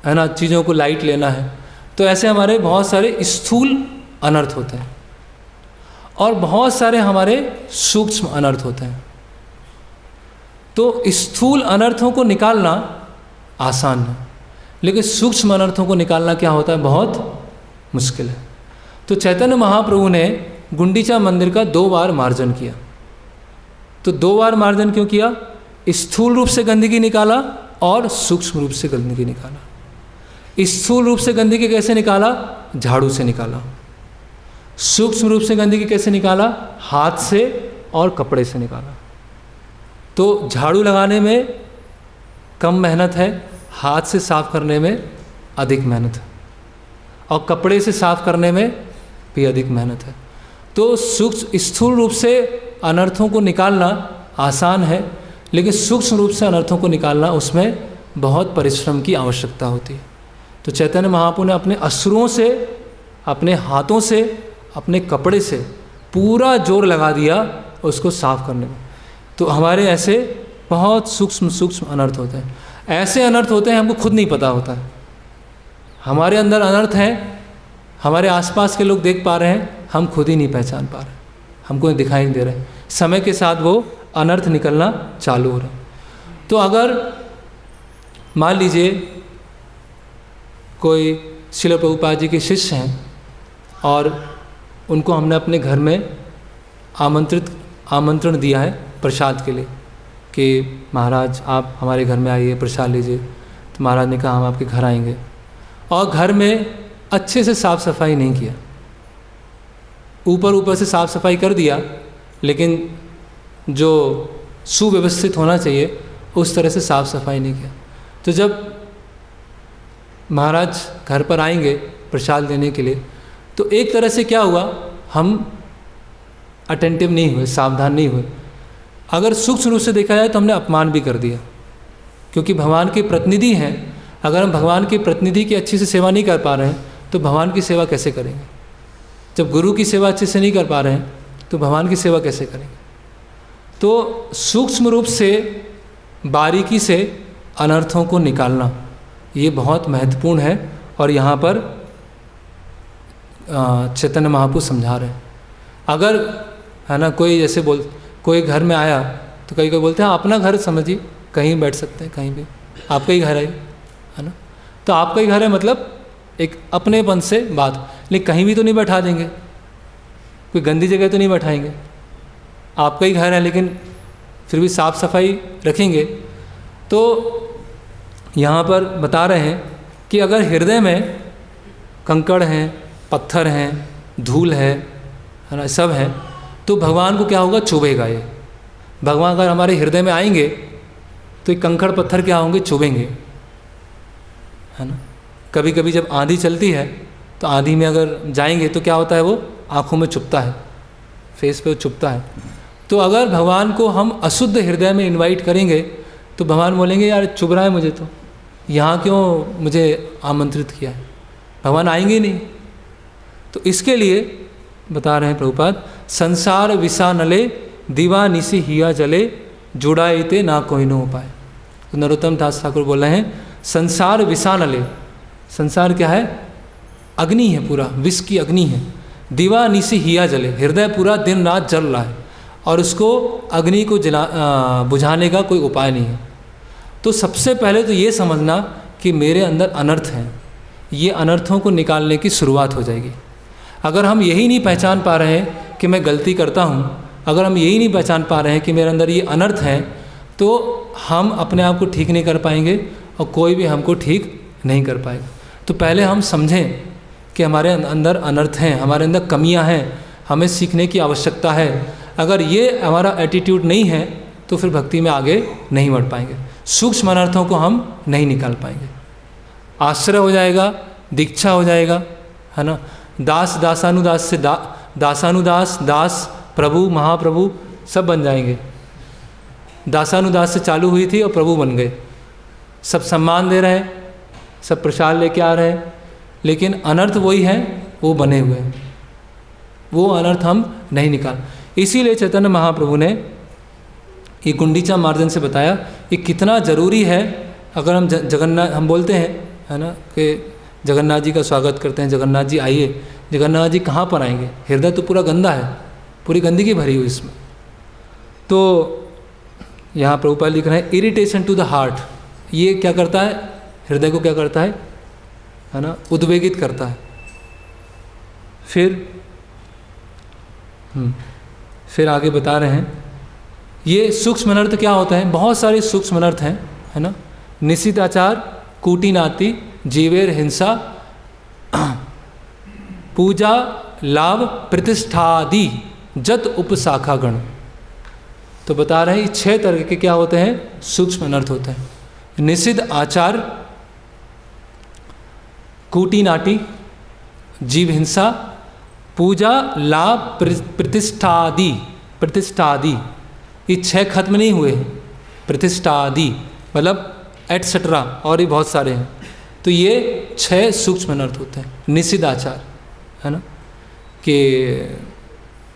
है ना, चीज़ों को लाइट लेना है। तो ऐसे हमारे बहुत सारे स्थूल अनर्थ होते हैं और बहुत सारे हमारे सूक्ष्म अनर्थ होते हैं। तो स्थूल अनर्थों को निकालना आसान है, लेकिन सूक्ष्म अनर्थों को निकालना क्या होता है, बहुत मुश्किल है। तो चैतन्य महाप्रभु ने गुंडीचा मंदिर का 2 बार मार्जन किया। तो 2 बार मार्जन क्यों किया? स्थूल रूप से गंदगी निकाला और सूक्ष्म रूप से गंदगी निकाला। स्थूल रूप से गंदगी कैसे निकाला? झाड़ू से निकाला। सूक्ष्म रूप से गंदगी कैसे निकाला? हाथ से और कपड़े से निकाला। तो झाड़ू लगाने में कम मेहनत है, हाथ से साफ करने में अधिक मेहनत है, और कपड़े से साफ करने में भी अधिक मेहनत है। तो सूक्ष्म स्थूल रूप से अनर्थों को निकालना आसान है, लेकिन सूक्ष्म रूप से अनर्थों को निकालना उसमें बहुत परिश्रम की आवश्यकता होती है। तो चैतन्य महाप्रभु ने अपने अश्रुओं से, अपने हाथों से, अपने कपड़े से पूरा जोर लगा दिया उसको साफ करने में। तो हमारे ऐसे बहुत सूक्ष्म सूक्ष्म अनर्थ होते हैं। ऐसे अनर्थ होते हैं हमको खुद नहीं पता होता है। हमारे अंदर अनर्थ हैं, हमारे आसपास के लोग देख पा रहे हैं, हम खुद ही नहीं पहचान पा रहे, हमको दिखाई नहीं दे रहे। समय के साथ वो अनर्थ निकलना चालू हो रहा है। तो अगर मान लीजिए कोई श्रील प्रभुपाद जी के शिष्य हैं और उनको हमने अपने घर में आमंत्रण दिया है प्रसाद के लिए कि महाराज आप हमारे घर में आइए, प्रसाद लीजिए। तो महाराज ने कहा हम आपके घर आएंगे, और घर में अच्छे से साफ़ सफाई नहीं किया, ऊपर से साफ़ सफाई कर दिया, लेकिन जो सुव्यवस्थित होना चाहिए उस तरह से साफ़ सफाई नहीं किया। तो जब महाराज घर पर आएंगे प्रसाद देने के लिए, तो एक तरह से क्या हुआ, हम अटेंटिव नहीं हुए, सावधान नहीं हुए। अगर सूक्ष्म रूप से देखा जाए तो हमने अपमान भी कर दिया, क्योंकि भगवान के प्रतिनिधि हैं। अगर हम भगवान के प्रतिनिधि की अच्छी से सेवा नहीं कर पा रहे हैं तो भगवान की सेवा कैसे करेंगे? जब गुरु की सेवा अच्छे से नहीं कर पा रहे हैं तो भगवान की सेवा कैसे करेंगे? तो सूक्ष्म रूप से, बारीकी से अनर्थों को निकालना ये बहुत महत्वपूर्ण है। और यहाँ पर चैतन्य महाप्रभु समझा रहे हैं। अगर, है ना, कोई जैसे कोई घर में आया तो कई कोई बोलते हैं अपना घर समझिए, कहीं बैठ सकते हैं, कहीं भी आपका ही घर है ना। तो आपका ही घर है मतलब एक अपनेपन से बात, लेकिन कहीं भी तो नहीं बैठा देंगे, कोई गंदी जगह तो नहीं बैठाएंगे। आपका ही घर है लेकिन फिर भी साफ़ सफाई रखेंगे। तो यहाँ पर बता रहे हैं कि अगर हृदय में कंकड़ हैं, पत्थर हैं, धूल है ना, सब है, तो भगवान को क्या होगा, चुभेगा ये। भगवान अगर हमारे हृदय में आएंगे तो ये कंकड़ पत्थर क्या होंगे, चुभेंगे, है ना। कभी कभी जब आंधी चलती है तो आंधी में अगर जाएंगे तो क्या होता है, वो आँखों में चुभता है, फेस पे चुभता है। तो अगर भगवान को हम अशुद्ध हृदय में इनवाइट करेंगे तो भगवान बोलेंगे यार चुभ रहा है मुझे, तो यहाँ क्यों मुझे आमंत्रित किया है, भगवान आएंगे नहीं। तो इसके लिए बता रहे हैं प्रभुपाद, संसार विसा नले दीवा निसी हिया जले जुड़ाईते ना कोई नो उपाय। तो नरोत्तम दास ठाकुर बोल रहे हैं संसार विसा नले, संसार क्या है? अग्नि है, पूरा विष की अग्नि है। दीवा निसी हिया जले, हृदय पूरा दिन रात जल रहा है और उसको अग्नि को बुझाने का कोई उपाय नहीं है। तो सबसे पहले तो ये समझना कि मेरे अंदर अनर्थ हैं, ये अनर्थों को निकालने की शुरुआत हो जाएगी। अगर हम यही नहीं पहचान पा रहे हैं कि मैं गलती करता हूँ, अगर हम यही नहीं पहचान पा रहे हैं कि मेरे अंदर ये अनर्थ हैं, तो हम अपने आप को ठीक नहीं कर पाएंगे और कोई भी हमको ठीक नहीं कर पाएगा। तो पहले हम समझें कि हमारे अंदर अनर्थ हैं, हमारे अंदर कमियां हैं, हमें सीखने की आवश्यकता है। अगर ये हमारा एटीट्यूड नहीं है तो फिर भक्ति में आगे नहीं बढ़ पाएंगे, सूक्ष्म अनर्थों को हम नहीं निकाल पाएंगे। आश्रय हो जाएगा, दीक्षा हो जाएगा, है ना। दास दासानुदास से दासानुदास, दास प्रभु महाप्रभु सब बन जाएंगे। दासानुदास से चालू हुई थी और प्रभु बन गए। सब सम्मान दे रहे हैं, सब प्रसाद लेके आ रहे हैं, लेकिन अनर्थ वही है, वो बने हुए हैं, वो अनर्थ हम नहीं निकाल। इसीलिए चैतन्य महाप्रभु ने ये गुंडीचा मार्जन से बताया कि कितना ज़रूरी है। अगर हम जगन्नाथ, हम बोलते हैं, है ना, कि जगन्नाथ जी का स्वागत करते हैं, जगन्नाथ जी आइए। जगन्नाथ जी कहाँ पर आएंगे? हृदय तो पूरा गंदा है, पूरी गंदगी भरी हुई इसमें। तो यहाँ प्रभुपाद लिख रहे हैं इरिटेशन टू द हार्ट, ये क्या करता है? हृदय को क्या करता है ना, उद्वेगित करता है। फिर आगे बता रहे हैं ये सूक्ष्म अनर्थ क्या होता है। बहुत सारे सूक्ष्म अनर्थ हैं, है ना। निशिताचार, कूटिनाति, जीवेर हिंसा, पूजा लाभ प्रतिष्ठादि जत उपशाखागण। तो बता रहे हैं ये 6 तरह के क्या होते हैं? सूक्ष्म अनर्थ होते हैं। निषिद्ध आचार, कूटिनाटी, जीव हिंसा, पूजा लाभ प्रतिष्ठादि, ये 6 खत्म नहीं हुए। प्रतिष्ठादि मतलब एटसेट्रा, और ये बहुत सारे हैं। तो ये 6 सूक्ष्म अनर्थ होते हैं। निषिद्ध आचार, है ना, कि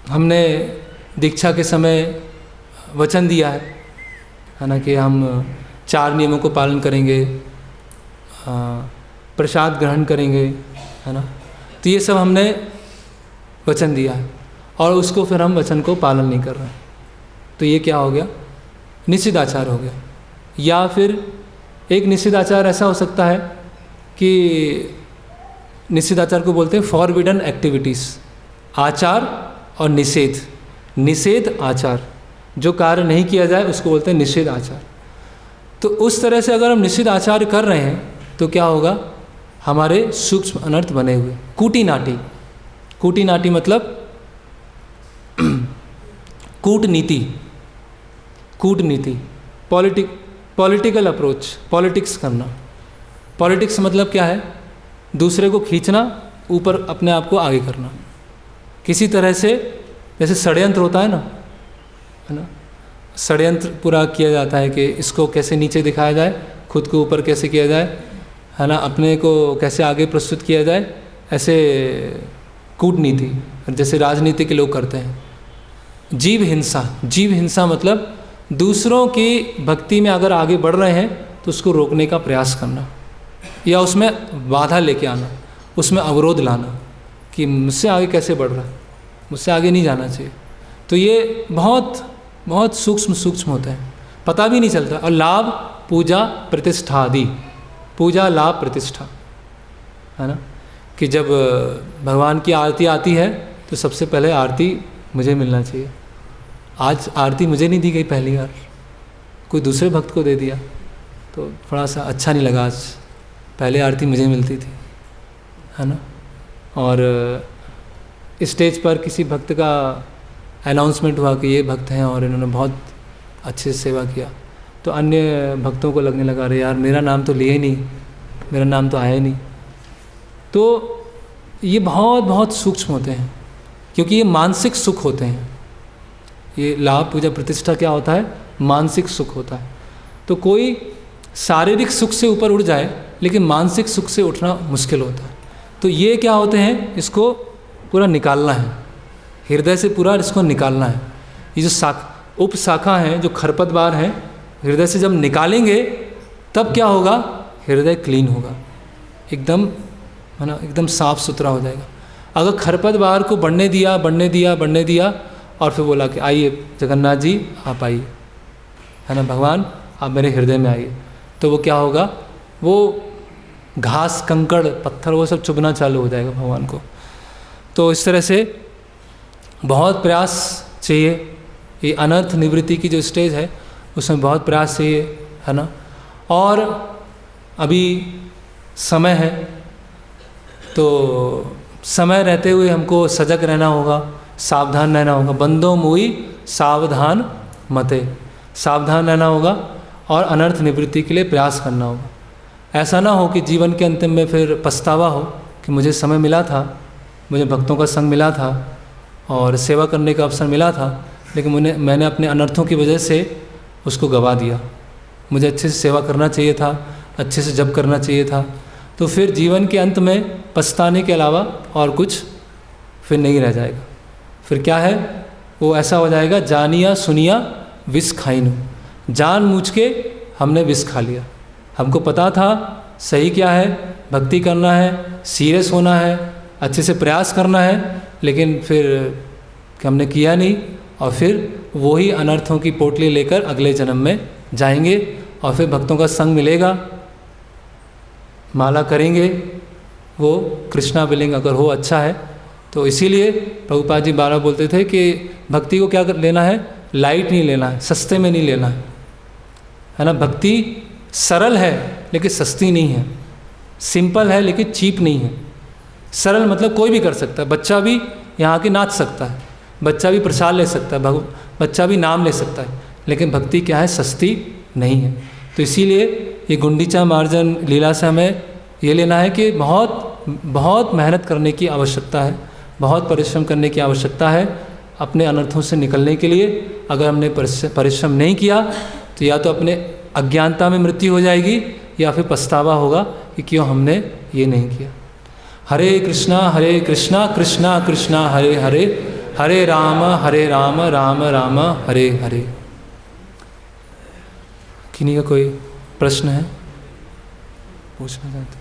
हमने दीक्षा के समय वचन दिया है ना, कि हम 4 नियमों को पालन करेंगे, प्रसाद ग्रहण करेंगे, है ना। तो ये सब हमने वचन दिया है और उसको फिर हम वचन को पालन नहीं कर रहे हैं, तो ये क्या हो गया? निषिद्ध आचार हो गया। या फिर एक निषिद्ध आचार ऐसा हो सकता है कि निषिद्ध आचार को बोलते हैं फॉरबिडन एक्टिविटीज़। आचार और निषेध, निषेध आचार, जो कार्य नहीं किया जाए उसको बोलते हैं निषेध आचार। तो उस तरह से अगर हम निषिद्ध आचार कर रहे हैं तो क्या होगा? हमारे सूक्ष्म अनर्थ बने हुए। कूटिनाटी, कूटिनाटी मतलब कूटनीति, कूटनीति, पॉलिटिकल अप्रोच, पॉलिटिक्स करना। पॉलिटिक्स मतलब क्या है? दूसरे को खींचना, ऊपर अपने आप को आगे करना। किसी तरह से, जैसे षड्यंत्र होता है ना, षड्यंत्र पूरा किया जाता है कि इसको कैसे नीचे दिखाया जाए, खुद को ऊपर कैसे किया जाए, है ना, अपने को कैसे आगे प्रस्तुत किया जाए, ऐसे कूटनीति जैसे राजनीति के लोग करते हैं। जीव हिंसा, जीव हिंसा मतलब दूसरों की भक्ति में अगर आगे बढ़ रहे हैं तो उसको रोकने का प्रयास करना या उसमें बाधा लेके आना, उसमें अवरोध लाना कि मुझसे आगे कैसे बढ़ रहा है, मुझसे आगे नहीं जाना चाहिए। तो ये बहुत बहुत सूक्ष्म होते हैं, पता भी नहीं चलता। और लाभ, पूजा, प्रतिष्ठा आदि, पूजा लाभ प्रतिष्ठा, है ना, कि जब भगवान की आरती आती है तो सबसे पहले आरती मुझे मिलना चाहिए। आज आरती मुझे नहीं दी गई, पहली बार कोई दूसरे भक्त को दे दिया तो थोड़ा सा अच्छा नहीं लगा। आज पहले आरती मुझे मिलती थी, है ना। और स्टेज पर किसी भक्त का अनाउंसमेंट हुआ कि ये भक्त हैं और इन्होंने बहुत अच्छे से सेवा किया, तो अन्य भक्तों को लगने लगा अरे यार मेरा नाम तो लिया ही नहीं, मेरा नाम तो आया ही नहीं। तो ये बहुत बहुत सूक्ष्म होते हैं, क्योंकि ये मानसिक सुख होते हैं। ये लाभ, पूजा, प्रतिष्ठा क्या होता है? मानसिक सुख होता है। तो कोई शारीरिक सुख से ऊपर उठ जाए लेकिन मानसिक सुख से उठना मुश्किल होता है। तो ये क्या होते हैं? इसको पूरा निकालना है, हृदय से पूरा इसको निकालना है। ये जो उपशाखा हैं, जो खरपतवार हैं, हृदय से जब निकालेंगे तब क्या होगा, हृदय क्लीन होगा, एकदम, है ना, एकदम साफ सुथरा हो जाएगा। अगर खरपतवार को बढ़ने दिया बढ़ने दिया बढ़ने दिया और फिर बोला कि आइए जगन्नाथ जी आप आइए, है ना, भगवान आप मेरे हृदय में आइए, तो वो क्या होगा, वो घास कंकड़ पत्थर वो सब चुभना चालू हो जाएगा भगवान को। तो इस तरह से बहुत प्रयास चाहिए। ये अनर्थ निवृत्ति की जो स्टेज है उसमें बहुत प्रयास चाहिए, है ना। और अभी समय है, तो समय रहते हुए हमको सजग रहना होगा, सावधान रहना होगा। बंदो मुई सावधान मते, सावधान रहना होगा और अनर्थ निवृत्ति के लिए प्रयास करना होगा। ऐसा ना हो कि जीवन के अंतिम में फिर पछतावा हो कि मुझे समय मिला था, मुझे भक्तों का संग मिला था और सेवा करने का अवसर मिला था, लेकिन मैंने अपने अनर्थों की वजह से उसको गवा दिया। मुझे अच्छे से सेवा करना चाहिए था, अच्छे से जप करना चाहिए था। तो फिर जीवन के अंत में पछताने के अलावा और कुछ फिर नहीं रह जाएगा। फिर क्या है, वो ऐसा हो जाएगा, जानिया सुनिया विष खाइनु, जान मूझ के हमने विष खा लिया। हमको पता था सही क्या है, भक्ति करना है, सीरियस होना है, अच्छे से प्रयास करना है, लेकिन फिर हमने किया नहीं और फिर वही अनर्थों की पोटली लेकर अगले जन्म में जाएंगे और फिर भक्तों का संग मिलेगा, माला करेंगे, वो कृष्णा बिलिंग अगर हो अच्छा है। तो इसीलिए प्रभुपाद जी बारह बोलते थे कि भक्ति को क्या लेना है, लाइट नहीं लेना है, सस्ते में नहीं लेना है ना। भक्ति सरल है लेकिन सस्ती नहीं है, सिंपल है लेकिन चीप नहीं है। सरल मतलब कोई भी कर सकता है, बच्चा भी यहाँ आके नाच सकता है, बच्चा भी प्रसाद ले सकता है, बच्चा भी नाम ले सकता है, लेकिन भक्ति क्या है, सस्ती नहीं है। तो इसीलिए ये गुंडीचा मार्जन लीला से हमें ये लेना है कि बहुत बहुत मेहनत करने की आवश्यकता है, बहुत परिश्रम करने की आवश्यकता है अपने अनर्थों से निकलने के लिए। अगर हमने परिश्रम नहीं किया तो या तो अपने अज्ञानता में मृत्यु हो जाएगी या फिर पछतावा होगा कि क्यों हमने ये नहीं किया। हरे कृष्णा कृष्णा कृष्णा हरे हरे, हरे राम राम राम हरे हरे। किन्हीं का कोई प्रश्न है, पूछना चाहते?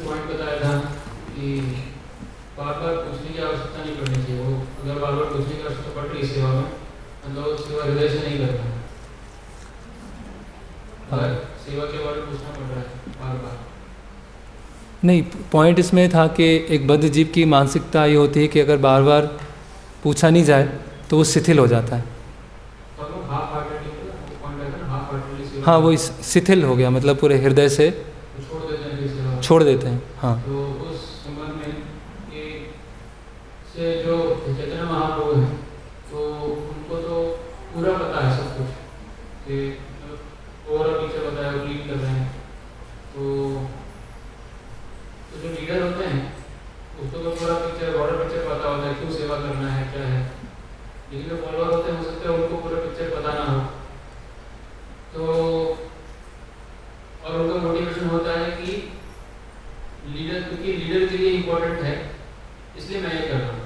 पॉइंट बताया था कि बार बार पूछने की आवश्यकता नहीं पड़नी चाहिए। वो अगर बार बार पूछने की आवश्यकता पड़ रही है सेवा में, मतलब सेवा हृदय से नहीं करना है। अगर सेवा के बारे में पूछना पड़ रहा है बार बार नहीं, पॉइंट इसमें था कि एक बद्ध जीव की मानसिकता ये होती है कि अगर बार बार पूछा नहीं जाए तो वो शिथिल हो जाता है। हाँ, वो शिथिल हो गया, मतलब पूरे हृदय से छोड़ देते हैं। हाँ, तो उस संबंध में कि से जो चैतन्य महाप्रभु हैं, तो उनको तो पूरा पता है सब कुछ कि और पीछे बताया वो लीड कर रहे हैं। तो जो लीडर होते हैं उसको तो पूरा पिक्चर, बॉर्डर पिक्चर पता होता है, क्यों सेवा करना है, क्या है। लेकिन जो फॉलोअर होते हैं हो सकता है उनको पूरा पिक्चर पता ना हो, तो और उनका मोटिवेशन होता है कि लीडर, क्योंकि लीडर के लिए इम्पोर्टेंट है इसलिए मैं ये कर रहा हूँ।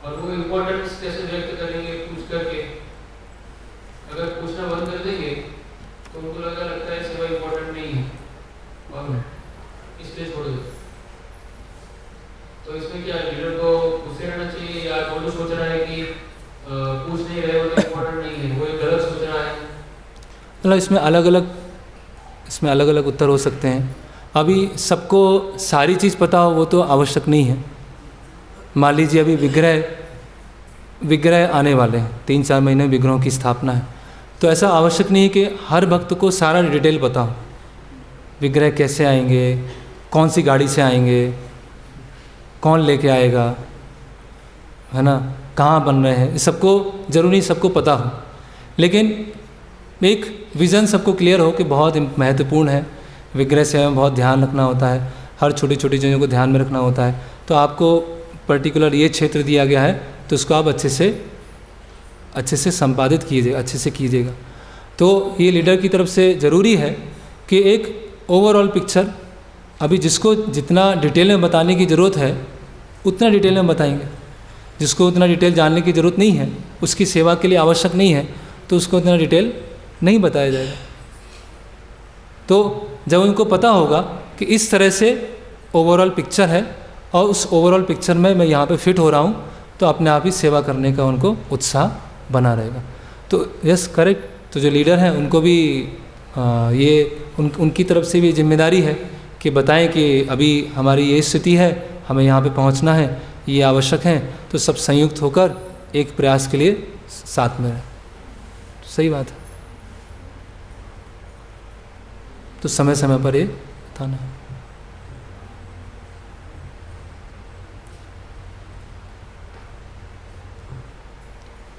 और वो इम्पोर्टेंस कैसे व्यक्त करेंगे, पूछ करके। अगर पूछना बंद कर देंगे तो उनको लगता है सेवा इम्पोर्टेंट नहीं है और इसलिए छोड़ देते। तो इसमें क्या लीडर को पूछते रहना चाहिए, या वो जो सोच रहा है कि पूछ नहीं रहे, वो तो इम्पोर्टेंट नहीं है, वो एक गलत सोच रहा है? मतलब इसमें अलग अलग उत्तर हो सकते हैं। अभी सबको सारी चीज़ पता हो वो तो आवश्यक नहीं है। मान लीजिए अभी विग्रह आने वाले हैं, 3-4 महीने में विग्रहों की स्थापना है, तो ऐसा आवश्यक नहीं है कि हर भक्त को सारा डिटेल पता हो। विग्रह कैसे आएंगे, कौन सी गाड़ी से आएंगे, कौन लेके आएगा, है ना, कहाँ बन रहे हैं, सबको जरूरी नहीं सबको पता हो, लेकिन एक विज़न सबको क्लियर हो कि बहुत महत्वपूर्ण है। विग्रह सेवा में बहुत ध्यान रखना होता है, हर छोटी छोटी चीज़ों को ध्यान में रखना होता है। तो आपको पर्टिकुलर ये क्षेत्र दिया गया है तो उसको आप अच्छे से अच्छे से संपादित कीजिएगा, अच्छे से कीजिएगा। तो ये लीडर की तरफ से ज़रूरी है कि एक ओवरऑल पिक्चर, अभी जिसको जितना डिटेल में बताने की ज़रूरत है उतना डिटेल में बताएंगे, जिसको उतना डिटेल जानने की ज़रूरत नहीं है, उसकी सेवा के लिए आवश्यक नहीं है, तो उसको उतना डिटेल नहीं बताया जाएगा। तो जब उनको पता होगा कि इस तरह से ओवरऑल पिक्चर है और उस ओवरऑल पिक्चर में मैं यहाँ पे फिट हो रहा हूँ, तो अपने आप ही सेवा करने का उनको उत्साह बना रहेगा। तो यस, करेक्ट। तो जो लीडर हैं उनको भी ये उनकी तरफ से भी जिम्मेदारी है कि बताएं कि अभी हमारी ये स्थिति है, हमें यहाँ पे पहुँचना है, ये आवश्यक है, तो सब संयुक्त होकर एक प्रयास के लिए साथ में रहें। सही बात है। तो समय समय पर ये बताना है।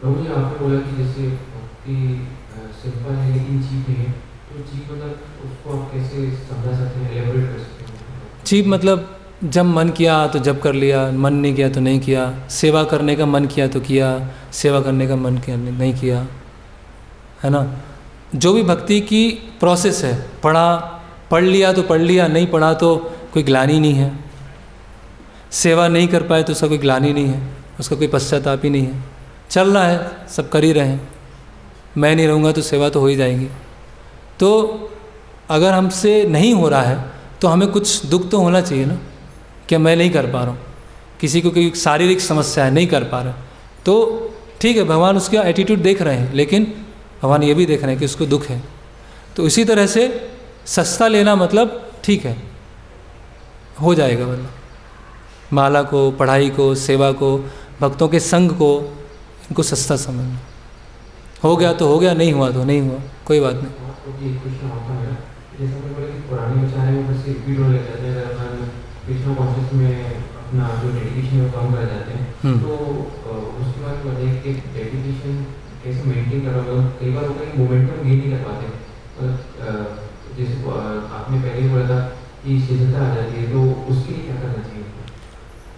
प्रभु जी, आपने बोला कि जैसे भक्ति सिंपल है लेकिन चीप नहीं है, तो चीप मतलब उसको आप कैसे समझा सकते हैं, एलेबोरेट कर सकते हैं? चीप मतलब जब मन किया तो जब कर लिया, मन नहीं किया तो नहीं किया, सेवा करने का मन किया तो किया, सेवा करने का मन किया नहीं किया, है ना। जो भी भक्ति की प्रोसेस है, पढ़ लिया तो पढ़ लिया, नहीं पढ़ा तो कोई ग्लानि नहीं है, सेवा नहीं कर पाए तो उसका कोई ग्लानि नहीं है, उसका कोई पश्चाताप ही नहीं है, चल रहा है, सब कर ही रहे हैं। मैं नहीं रहूँगा तो सेवा तो हो ही जाएगी। तो अगर हमसे नहीं हो रहा है तो हमें कुछ दुख तो होना चाहिए ना, कि मैं नहीं कर पा रहा हूँ, किसी को कोई शारीरिक समस्या है, नहीं कर पा रहा, तो ठीक है, भगवान उसका एटीट्यूड देख रहे हैं, लेकिन भगवान ये भी देख रहे हैं कि उसको दुख है। तो इसी तरह से सस्ता लेना मतलब ठीक है, हो जाएगा, मतलब माला को, पढ़ाई को, सेवा को, भक्तों के संग को, इनको सस्ता समझना। हो गया तो हो गया, नहीं हुआ तो नहीं हुआ, कोई बात नहीं। पुराने विचार है वो बस रिपीट होने लग जाते हैं, अगर अपन कृष्ण कॉन्शियस में अपना जो डेडिकेशन है वो कम कर जाते हैं, तो उसके बाद बताइए कि डेडिकेशन कैसे मेंटेन करोगे। कई बार होता है कि मोमेंटम गेन नहीं कर पाते, जैसे आपने पहले ही बोला था कि शिथिलता आ जाती है, तो उसके लिए क्या करना चाहिए?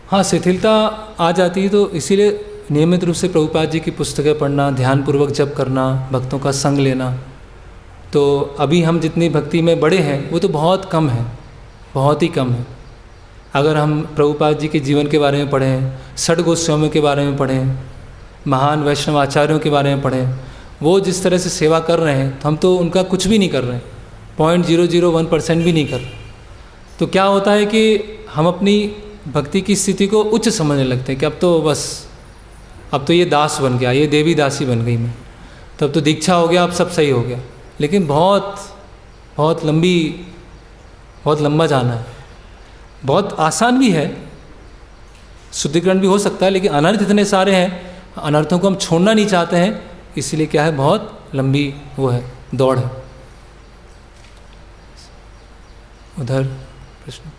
हाँ, शिथिलता आ जाती है तो इसीलिए नियमित रूप से प्रभुपाद जी की पुस्तकें पढ़ना, ध्यानपूर्वक जप करना, भक्तों का संग लेना। तो अभी हम जितनी भक्ति में बड़े हैं वो तो बहुत कम है, बहुत ही कम है। अगर हम प्रभुपाद जी के जीवन के बारे में पढ़ें, षड गोस्वामियों के बारे में पढ़ें, महान वैष्णव आचार्यों के बारे में पढ़ें, वो जिस तरह से सेवा कर रहे हैं, तो हम तो उनका कुछ भी नहीं कर रहे हैं, 0.001% भी नहीं कर रहे। तो क्या होता है कि हम अपनी भक्ति की स्थिति को उच्च समझने लगते हैं कि अब तो बस, अब तो ये दास बन गया, ये देवी दासी बन गई मैं, तब तो दीक्षा हो गया, अब सब सही हो गया। लेकिन बहुत लंबा जाना है। बहुत आसान भी है, शुद्धिकरण भी हो सकता है, लेकिन अनर्थ इतने सारे हैं, अनर्थों को हम छोड़ना नहीं चाहते हैं, इसलिए क्या है, बहुत लंबी वो है, दौड़ है। उधर प्रश्न।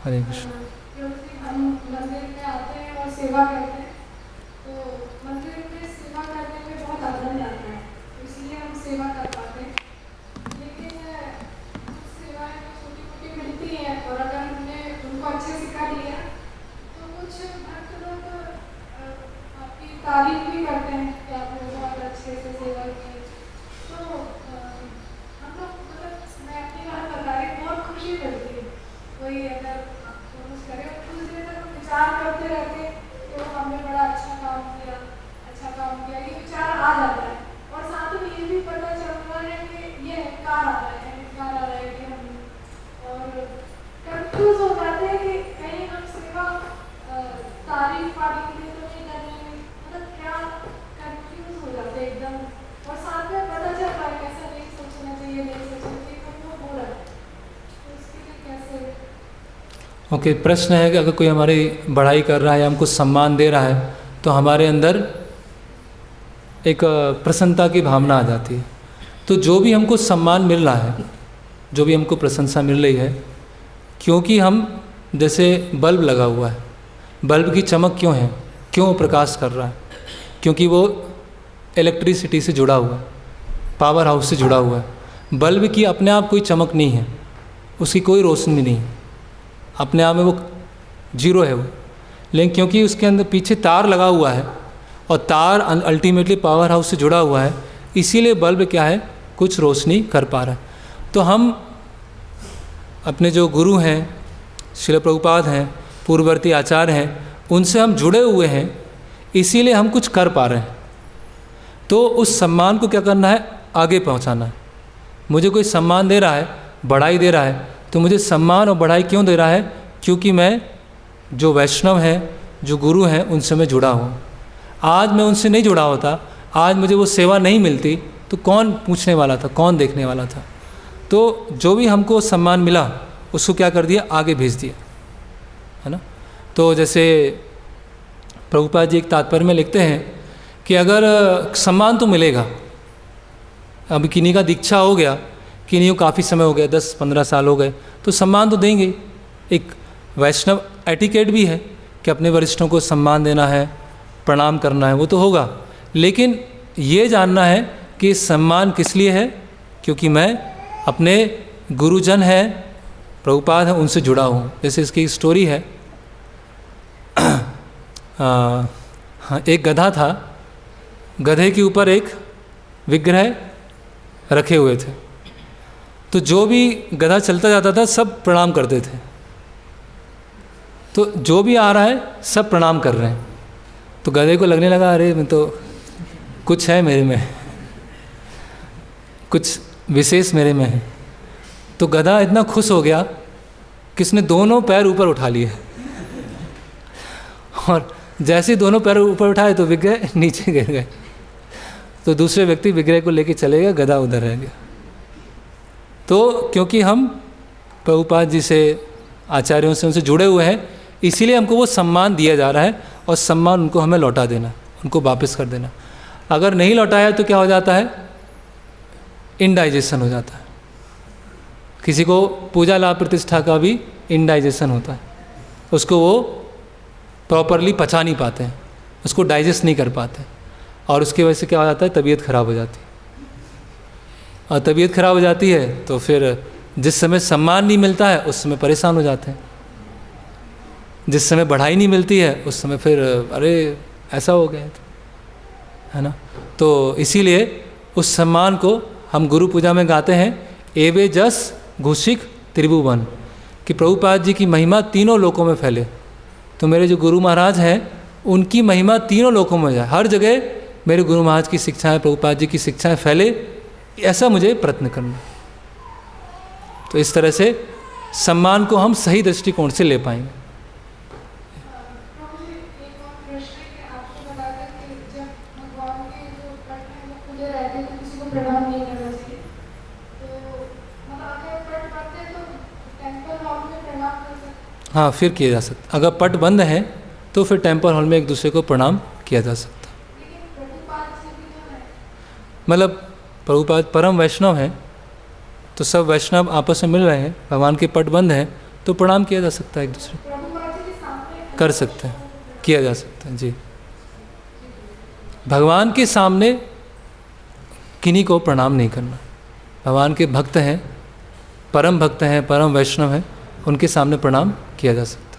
हरे कृष्ण। हम मंदिर में आते हैं और सेवा करते हैं, तो मंदिर में सेवा करने में बहुत आनंद आता है, इसलिए हम सेवा कर पाते हैं। लेकिन कुछ सेवाएं तो छोटी मोटी मिलती हैं, और अगर हमने उनको अच्छे से कर लिया तो कुछ भक्त लोग आपकी तारीफ भी करते हैं कि आपने बहुत अच्छे से सेवा की। तो हम लोग, मतलब मैं अपनी बात बता रही, बहुत खुशी मिलती है। कोई अगर करे और कुछ देर तक विचार करते रहते तो हमने बड़ा अच्छा काम किया, ये विचार आ जाता है। और साथ में ये भी पता चलता है कि ये अहंकार आ रहा है कि हम, और कंफ्यूज हो जाते हैं कि कहीं हम सेवा तारीफ वाली के लिए तो नहीं करने में, मतलब क्या कंफ्यूज हो जाते हैं एकदम। और साथ में पता चलता है कैसा नहीं सोचना चाहिए, वो हो रहा है, तो उसके लिए कैसे। ओके, प्रश्न है कि अगर कोई हमारी बड़ाई कर रहा है या हमको सम्मान दे रहा है तो हमारे अंदर एक प्रसन्नता की भावना आ जाती है। तो जो भी हमको सम्मान मिल रहा है, जो भी हमको प्रशंसा मिल रही है, क्योंकि हम, जैसे बल्ब लगा हुआ है, बल्ब की चमक क्यों है, क्यों वो प्रकाश कर रहा है? क्योंकि वो इलेक्ट्रिसिटी से जुड़ा हुआ है, पावर हाउस से जुड़ा हुआ है। बल्ब की अपने आप कोई चमक नहीं है, उसकी कोई रोशनी नहीं, अपने आप में वो जीरो है वो। लेकिन क्योंकि उसके अंदर पीछे तार लगा हुआ है और तार अल्टीमेटली पावर हाउस से जुड़ा हुआ है, इसीलिए बल्ब क्या है, कुछ रोशनी कर पा रहा है। तो हम अपने जो गुरु हैं, श्रील प्रभुपाद हैं, पूर्ववर्ती आचार्य हैं, उनसे हम जुड़े हुए हैं, इसीलिए हम कुछ कर पा रहे हैं। तो उस सम्मान को क्या करना है, आगे पहुंचाना है। मुझे कोई सम्मान दे रहा है, बढ़ाई दे रहा है, तो मुझे सम्मान और बढ़ाई क्यों दे रहा है? क्योंकि मैं जो वैष्णव हैं, जो गुरु हैं, उनसे मैं जुड़ा हूँ। आज मैं उनसे नहीं जुड़ा होता, आज मुझे वो सेवा नहीं मिलती, तो कौन पूछने वाला था, कौन देखने वाला था? तो जो भी हमको सम्मान मिला उसको क्या कर दिया, आगे भेज दिया, है ना। तो जैसे प्रभुपाद जी एक तात्पर्य में लिखते हैं कि अगर सम्मान तो मिलेगा, अब किन्हीं का दीक्षा हो गया, किन्हीं को काफ़ी समय हो गया, 10-15 साल हो गए, तो सम्मान तो देंगे। एक वैष्णव एटिकेट भी है कि अपने वरिष्ठों को सम्मान देना है, प्रणाम करना है, वो तो होगा। लेकिन ये जानना है कि सम्मान किस लिए है, क्योंकि मैं अपने गुरुजन हैं, प्रभुपाद हैं, उनसे जुड़ा हूँ। जैसे इसकी स्टोरी है, एक गधा था, गधे के ऊपर एक विग्रह रखे हुए थे, तो जो भी गधा चलता जाता था सब प्रणाम करते थे। तो जो भी आ रहा है सब प्रणाम कर रहे हैं। तो गधे को लगने लगा, अरे मैं तो कुछ है मेरे में, कुछ विशेष मेरे में है। तो गधा इतना खुश हो गया कि उसने दोनों पैर ऊपर उठा लिए, और जैसे ही दोनों पैर ऊपर उठाए तो विग्रह नीचे गिर गए। तो दूसरे व्यक्ति विग्रह को लेके चले गए, गधा उधर रह गया। तो क्योंकि हम प्रभुपाद जी से, आचार्यों से, उनसे जुड़े हुए हैं, इसीलिए हमको वो सम्मान दिया जा रहा है, और सम्मान उनको हमें लौटा देना, उनको वापस कर देना। अगर नहीं लौटाया तो क्या हो जाता है, इनडाइजेशन हो जाता है। किसी को पूजा लाभ प्रतिष्ठा का भी इनडाइजेशन होता है, उसको वो प्रॉपरली पचा नहीं पाते हैं, उसको डाइजेस्ट नहीं कर पाते, और उसकी वजह से क्या हो जाता है, तबीयत खराब हो जाती है। और तबीयत खराब हो जाती है तो फिर जिस समय सम्मान नहीं मिलता है उस समय परेशान हो जाते हैं, जिस समय बढ़ाई नहीं मिलती है उस समय फिर अरे ऐसा हो गया, है ना। तो इसीलिए उस सम्मान को हम गुरु पूजा में गाते हैं, एवे जस घुषिक त्रिभुवन, कि प्रभुपाद जी की महिमा तीनों लोकों में फैले। तो मेरे जो गुरु महाराज हैं उनकी महिमा तीनों लोकों में जाए, हर जगह मेरे गुरु महाराज की शिक्षाएं, प्रभुपाद जी की शिक्षाएं फैले, ऐसा मुझे प्रयत्न करना। तो इस तरह से सम्मान को हम सही दृष्टिकोण से ले पाएंगे। प्रभु जी, एक और प्रश्न है कि आपको बताया कि जब भगवान के जो पट हैं वो खुले रहते हैं तो किसी को प्रणाम नहीं करना चाहिए। तो मतलब अगर पट बंद है तो टेंपल हॉल में प्रणाम कर सकते हैं? हाँ, फिर किया जा सकता। अगर पट बंद है तो फिर टेम्पल हॉल में एक दूसरे को प्रणाम किया जा सकता। लेकिन प्रभुपाद जी भी तो है, मतलब प्रभुपाद परम वैष्णव हैं, तो सब वैष्णव आपस में मिल रहे हैं, भगवान के पट बंद हैं तो प्रणाम किया जा सकता है, एक दूसरे को प्रभुपाद जी के सामने कर सकते हैं, किया जा सकता है। जी, भगवान के सामने किन्हीं को प्रणाम नहीं करना। भगवान के भक्त हैं, परम भक्त हैं, परम वैष्णव हैं, उनके सामने प्रणाम किया जा सकता है।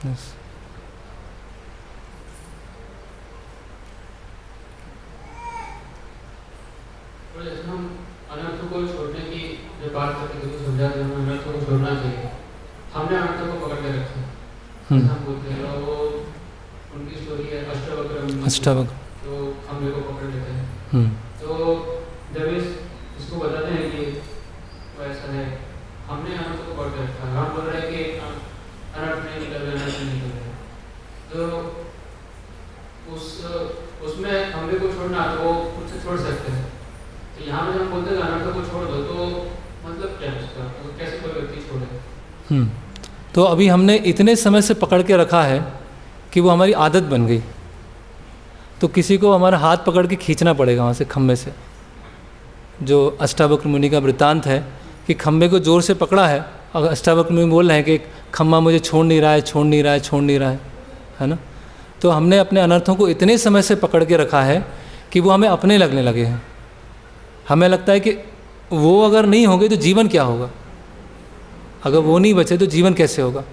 Yes. और जैसे हम अनर्थों को छोड़ने की जो बात करते हैं, तो समझा हमें अनर्थों को छोड़ना चाहिए। हमने अनर्थों को पकड़ के रखा है, हम बोलते हैं, और वो उनकी स्टोरी है अष्टावक्र, तो हम लोगों को पकड़ लेते हैं। तो जब इसको बताते हैं कि वो ऐसा है, हमने अनर्थों को पकड़ के रखा है, हम बोल रहे हैं कि अनर्थ नहीं निकल रहे, अनर्थ नहीं निकल रहे, तो उसमें हम लोग को छोड़ना तो वो खुद से छोड़ सकते हैं। तो यहाँ पे हम बोलते हैं अनर्थों को छोड़ दो, तो मतलब क्या है उसका, तो कैसे कोई व्यक्ति छोड़े? तो अभी हमने इतने समय से पकड़ के रखा है कि वो हमारी आदत बन गई, तो किसी को हमारा हाथ पकड़ के खींचना पड़ेगा वहाँ से, खम्भे से। जो अष्टावक्र मुनि का वृत्तांत है कि खम्भे को जोर से पकड़ा है, और अष्टावक्र मुनि बोल रहे हैं कि खम्भा मुझे छोड़ नहीं रहा है, छोड़ नहीं रहा है, छोड़ नहीं रहा है ना। तो हमने अपने अनर्थों को इतने समय से पकड़ के रखा है कि वो हमें अपने लगने लगे हैं। हमें लगता है कि वो अगर नहीं होंगे तो जीवन क्या होगा, अगर वो नहीं बचे तो जीवन कैसे होगा।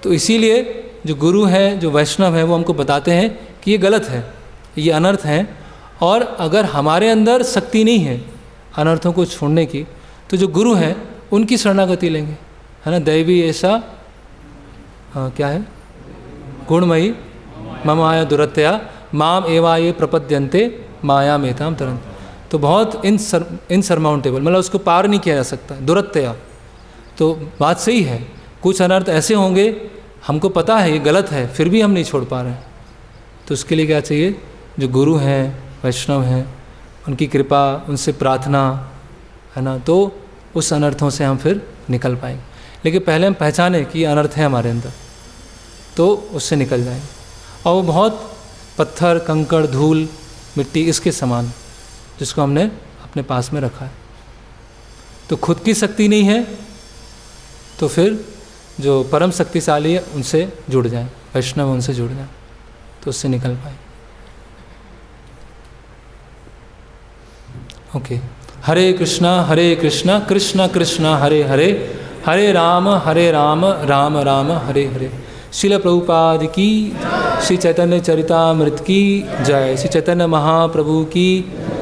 तो इसीलिए जो गुरु हैं, जो वैष्णव हैं, वो हमको बताते हैं कि ये गलत है, ये अनर्थ हैं, और अगर हमारे अंदर शक्ति नहीं है अनर्थों को छोड़ने की, तो जो गुरु हैं उनकी शरणागति लेंगे, है ना। दैवी ऐसा क्या है, गुणमयी मम माया दुरत्या माम एवा ये प्रपद्यन्ते माया मेताम तरंत। तो बहुत इनसरमाउंटेबल, मतलब उसको पार नहीं किया जा सकता, दुरत्या। तो बात सही है, कुछ अनर्थ ऐसे होंगे हमको पता है ये गलत है, फिर भी हम नहीं छोड़ पा रहे हैं। तो उसके लिए क्या चाहिए, जो गुरु हैं, वैष्णव हैं, उनकी कृपा, उनसे प्रार्थना, है ना, तो उस अनर्थों से हम फिर निकल पाएंगे। लेकिन पहले हम पहचाने कि ये अनर्थ है हमारे अंदर, तो उससे निकल जाएंगे। और वो बहुत पत्थर, कंकड़, धूल, मिट्टी इसके समान, जिसको हमने अपने पास में रखा है। तो खुद की शक्ति नहीं है तो फिर जो परम शक्तिशाली है उनसे जुड़ जाएं, वैष्णव उनसे जुड़ जाएं, तो उससे निकल पाए। ओके, हरे कृष्णा कृष्ण कृष्ण हरे हरे, हरे राम राम राम हरे हरे। श्रील प्रभुपाद की, श्री चैतन्य चरितामृत की जय, श्री चैतन्य महाप्रभु की,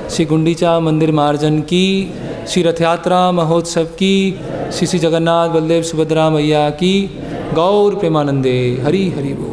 श्री गुंडीचा मंदिर मार्जन की, श्री रथ यात्रा महोत्सव की, श्री श्री जगन्नाथ बलदेव सुभद्रा मैया की, गौर प्रेमानंदे, हरि हरि बोल।